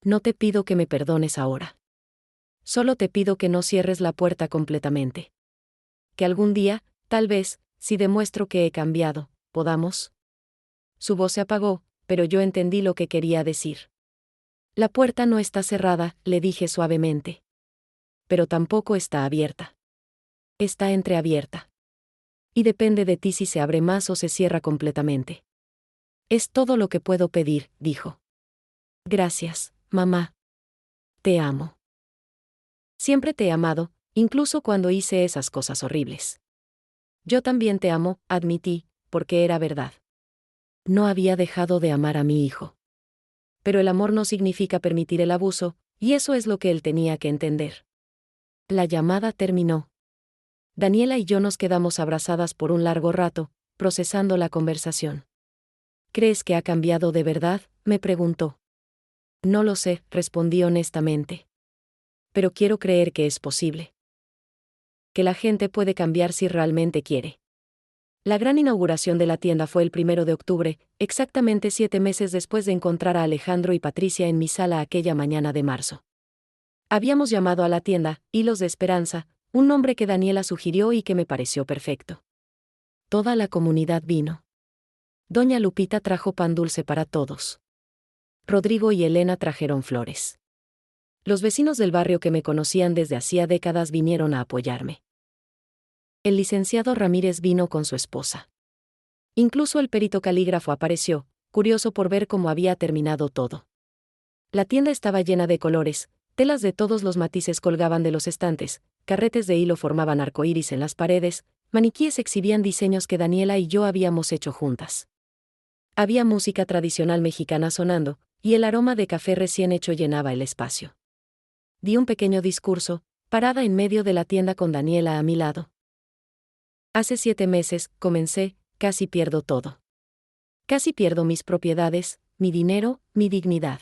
No te pido que me perdones ahora. Solo te pido que no cierres la puerta completamente. Que algún día, tal vez, si demuestro que he cambiado, podamos. Su voz se apagó, pero yo entendí lo que quería decir. La puerta no está cerrada, le dije suavemente. Pero tampoco está abierta. Está entreabierta. Y depende de ti si se abre más o se cierra completamente. Es todo lo que puedo pedir, dijo. Gracias, mamá. Te amo. Siempre te he amado, incluso cuando hice esas cosas horribles. Yo también te amo, admití, porque era verdad. No había dejado de amar a mi hijo. Pero el amor no significa permitir el abuso, y eso es lo que él tenía que entender. La llamada terminó. Daniela y yo nos quedamos abrazadas por un largo rato, procesando la conversación. ¿Crees que ha cambiado de verdad?, me preguntó. No lo sé, respondí honestamente. Pero quiero creer que es posible. Que la gente puede cambiar si realmente quiere. La gran inauguración de la tienda fue el 1 de octubre, exactamente 7 meses después de encontrar a Alejandro y Patricia en mi sala aquella mañana de marzo. Habíamos llamado a la tienda Hilos de Esperanza, un nombre que Daniela sugirió y que me pareció perfecto. Toda la comunidad vino. Doña Lupita trajo pan dulce para todos. Rodrigo y Elena trajeron flores. Los vecinos del barrio que me conocían desde hacía décadas vinieron a apoyarme. El licenciado Ramírez vino con su esposa. Incluso el perito calígrafo apareció, curioso por ver cómo había terminado todo. La tienda estaba llena de colores, telas de todos los matices colgaban de los estantes, carretes de hilo formaban arcoíris en las paredes, maniquíes exhibían diseños que Daniela y yo habíamos hecho juntas. Había música tradicional mexicana sonando, y el aroma de café recién hecho llenaba el espacio. Di un pequeño discurso, parada en medio de la tienda con Daniela a mi lado. Hace 7 meses, comencé, casi pierdo todo. Casi pierdo mis propiedades, mi dinero, mi dignidad.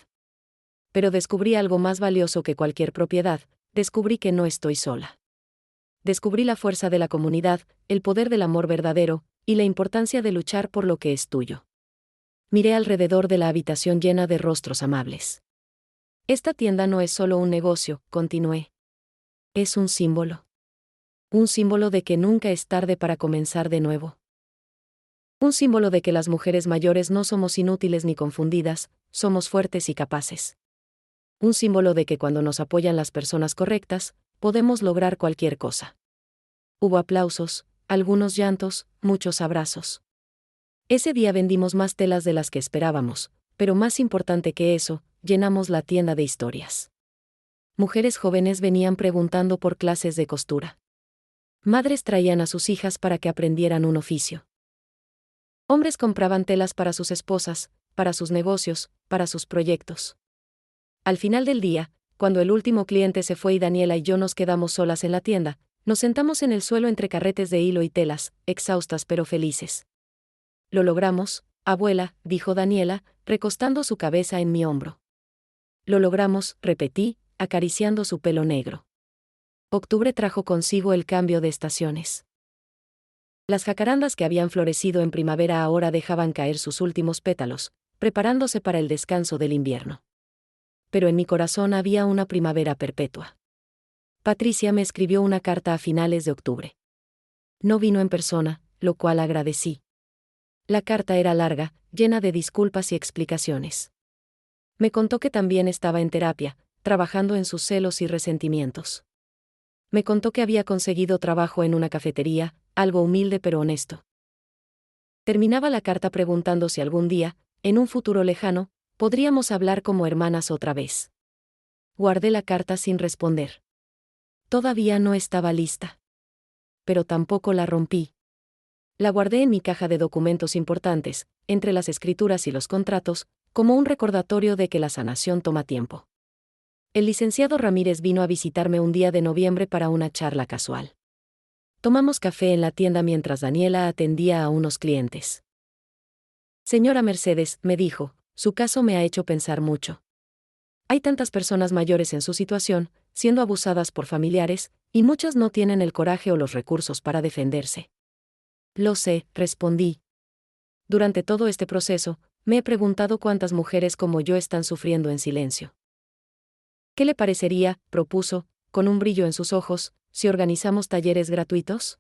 Pero descubrí algo más valioso que cualquier propiedad, descubrí que no estoy sola. Descubrí la fuerza de la comunidad, el poder del amor verdadero, y la importancia de luchar por lo que es tuyo. Miré alrededor de la habitación llena de rostros amables. Esta tienda no es solo un negocio, continué. Es un símbolo. Un símbolo de que nunca es tarde para comenzar de nuevo. Un símbolo de que las mujeres mayores no somos inútiles ni confundidas, somos fuertes y capaces. Un símbolo de que cuando nos apoyan las personas correctas, podemos lograr cualquier cosa. Hubo aplausos, algunos llantos, muchos abrazos. Ese día vendimos más telas de las que esperábamos, pero más importante que eso, llenamos la tienda de historias. Mujeres jóvenes venían preguntando por clases de costura. Madres traían a sus hijas para que aprendieran un oficio. Hombres compraban telas para sus esposas, para sus negocios, para sus proyectos. Al final del día, cuando el último cliente se fue y Daniela y yo nos quedamos solas en la tienda, nos sentamos en el suelo entre carretes de hilo y telas, exhaustas pero felices. Lo logramos, abuela, dijo Daniela, recostando su cabeza en mi hombro. Lo logramos, repetí, acariciando su pelo negro. Octubre trajo consigo el cambio de estaciones. Las jacarandas que habían florecido en primavera ahora dejaban caer sus últimos pétalos, preparándose para el descanso del invierno. Pero en mi corazón había una primavera perpetua. Patricia me escribió una carta a finales de octubre. No vino en persona, lo cual agradecí. La carta era larga, llena de disculpas y explicaciones. Me contó que también estaba en terapia, trabajando en sus celos y resentimientos. Me contó que había conseguido trabajo en una cafetería, algo humilde pero honesto. Terminaba la carta preguntando si algún día, en un futuro lejano, podríamos hablar como hermanas otra vez. Guardé la carta sin responder. Todavía no estaba lista. Pero tampoco la rompí. La guardé en mi caja de documentos importantes, entre las escrituras y los contratos, como un recordatorio de que la sanación toma tiempo. El licenciado Ramírez vino a visitarme un día de noviembre para una charla casual. Tomamos café en la tienda mientras Daniela atendía a unos clientes. Señora Mercedes, me dijo, su caso me ha hecho pensar mucho. Hay tantas personas mayores en su situación, siendo abusadas por familiares, y muchas no tienen el coraje o los recursos para defenderse. Lo sé, respondí. Durante todo este proceso, me he preguntado cuántas mujeres como yo están sufriendo en silencio. ¿Qué le parecería, propuso, con un brillo en sus ojos, si organizamos talleres gratuitos?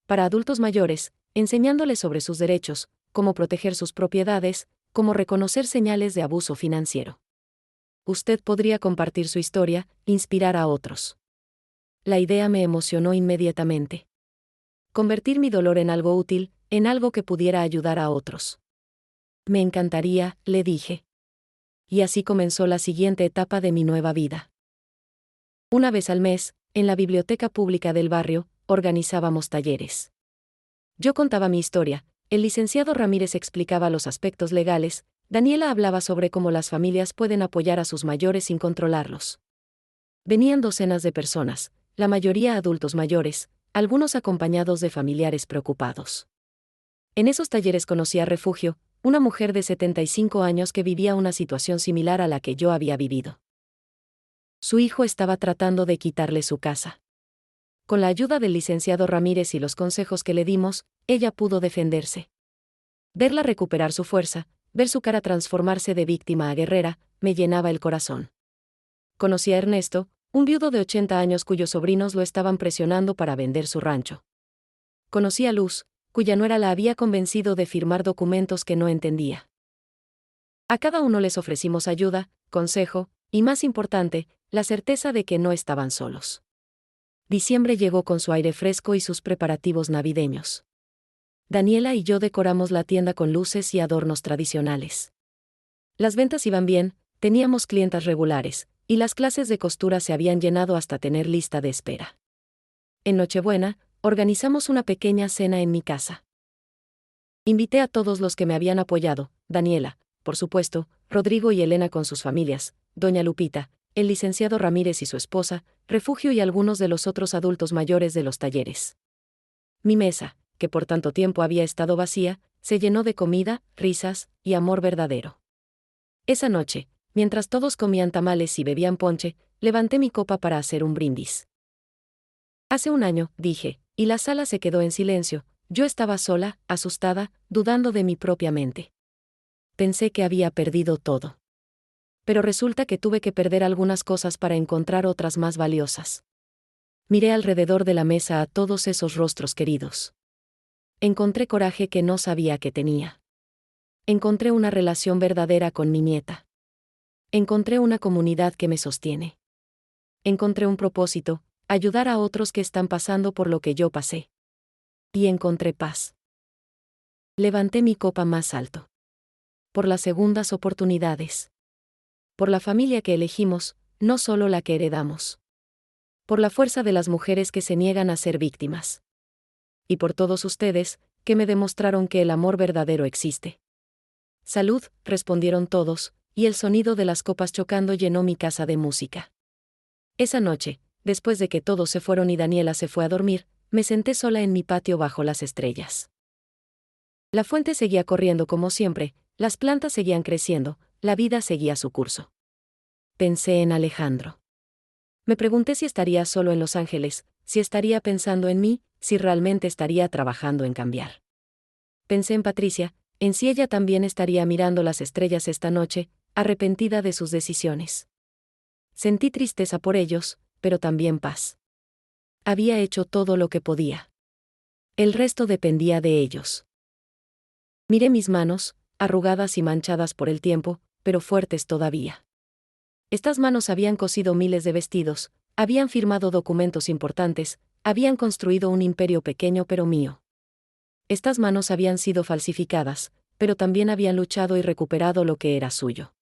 Para adultos mayores, enseñándoles sobre sus derechos, cómo proteger sus propiedades, cómo reconocer señales de abuso financiero. Usted podría compartir su historia, inspirar a otros. La idea me emocionó inmediatamente. Convertir mi dolor en algo útil, en algo que pudiera ayudar a otros. Me encantaría, le dije. Y así comenzó la siguiente etapa de mi nueva vida. Una vez al mes, en la biblioteca pública del barrio, organizábamos talleres. Yo contaba mi historia, el licenciado Ramírez explicaba los aspectos legales, Daniela hablaba sobre cómo las familias pueden apoyar a sus mayores sin controlarlos. Venían docenas de personas, la mayoría adultos mayores, algunos acompañados de familiares preocupados. En esos talleres conocí a Refugio, una mujer de 75 años que vivía una situación similar a la que yo había vivido. Su hijo estaba tratando de quitarle su casa. Con la ayuda del licenciado Ramírez y los consejos que le dimos, ella pudo defenderse. Verla recuperar su fuerza, ver su cara transformarse de víctima a guerrera, me llenaba el corazón. Conocí a Ernesto, un viudo de 80 años cuyos sobrinos lo estaban presionando para vender su rancho. Conocí a Luz, cuya nuera la había convencido de firmar documentos que no entendía. A cada uno les ofrecimos ayuda, consejo, y más importante, la certeza de que no estaban solos. Diciembre llegó con su aire fresco y sus preparativos navideños. Daniela y yo decoramos la tienda con luces y adornos tradicionales. Las ventas iban bien, teníamos clientas regulares, y las clases de costura se habían llenado hasta tener lista de espera. En Nochebuena, organizamos una pequeña cena en mi casa. Invité a todos los que me habían apoyado, Daniela, por supuesto, Rodrigo y Elena con sus familias, doña Lupita, el licenciado Ramírez y su esposa, Refugio y algunos de los otros adultos mayores de los talleres. Mi mesa, que por tanto tiempo había estado vacía, se llenó de comida, risas y amor verdadero. Esa noche, mientras todos comían tamales y bebían ponche, levanté mi copa para hacer un brindis. Hace un año, dije, y la sala se quedó en silencio, yo estaba sola, asustada, dudando de mi propia mente. Pensé que había perdido todo. Pero resulta que tuve que perder algunas cosas para encontrar otras más valiosas. Miré alrededor de la mesa a todos esos rostros queridos. Encontré coraje que no sabía que tenía. Encontré una relación verdadera con mi nieta. Encontré una comunidad que me sostiene. Encontré un propósito, ayudar a otros que están pasando por lo que yo pasé. Y encontré paz. Levanté mi copa más alto. Por las segundas oportunidades. Por la familia que elegimos, no solo la que heredamos. Por la fuerza de las mujeres que se niegan a ser víctimas. Y por todos ustedes, que me demostraron que el amor verdadero existe. Salud, respondieron todos, y el sonido de las copas chocando llenó mi casa de música. Esa noche, después de que todos se fueron y Daniela se fue a dormir, me senté sola en mi patio bajo las estrellas. La fuente seguía corriendo como siempre, las plantas seguían creciendo, la vida seguía su curso. Pensé en Alejandro. Me pregunté si estaría solo en Los Ángeles, si estaría pensando en mí, si realmente estaría trabajando en cambiar. Pensé en Patricia, en si ella también estaría mirando las estrellas esta noche, arrepentida de sus decisiones. Sentí tristeza por ellos, pero también paz. Había hecho todo lo que podía. El resto dependía de ellos. Miré mis manos, arrugadas y manchadas por el tiempo, pero fuertes todavía. Estas manos habían cosido miles de vestidos, habían firmado documentos importantes, habían construido un imperio pequeño pero mío. Estas manos habían sido falsificadas, pero también habían luchado y recuperado lo que era suyo.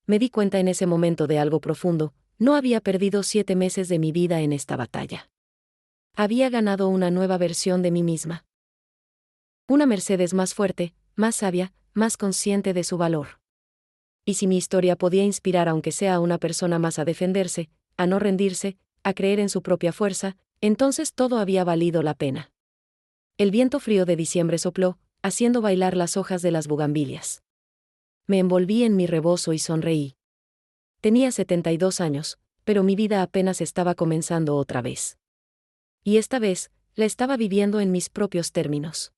Me di cuenta en ese momento de algo profundo, No había perdido 7 meses de mi vida en esta batalla. Había ganado una nueva versión de mí misma. Una Mercedes más fuerte, más sabia, más consciente de su valor. Y si mi historia podía inspirar aunque sea a una persona más a defenderse, a no rendirse, a creer en su propia fuerza, entonces todo había valido la pena. El viento frío de diciembre sopló, haciendo bailar las hojas de las bugambilias. Me envolví en mi rebozo y sonreí. Tenía 72 años, pero mi vida apenas estaba comenzando otra vez. Y esta vez, la estaba viviendo en mis propios términos.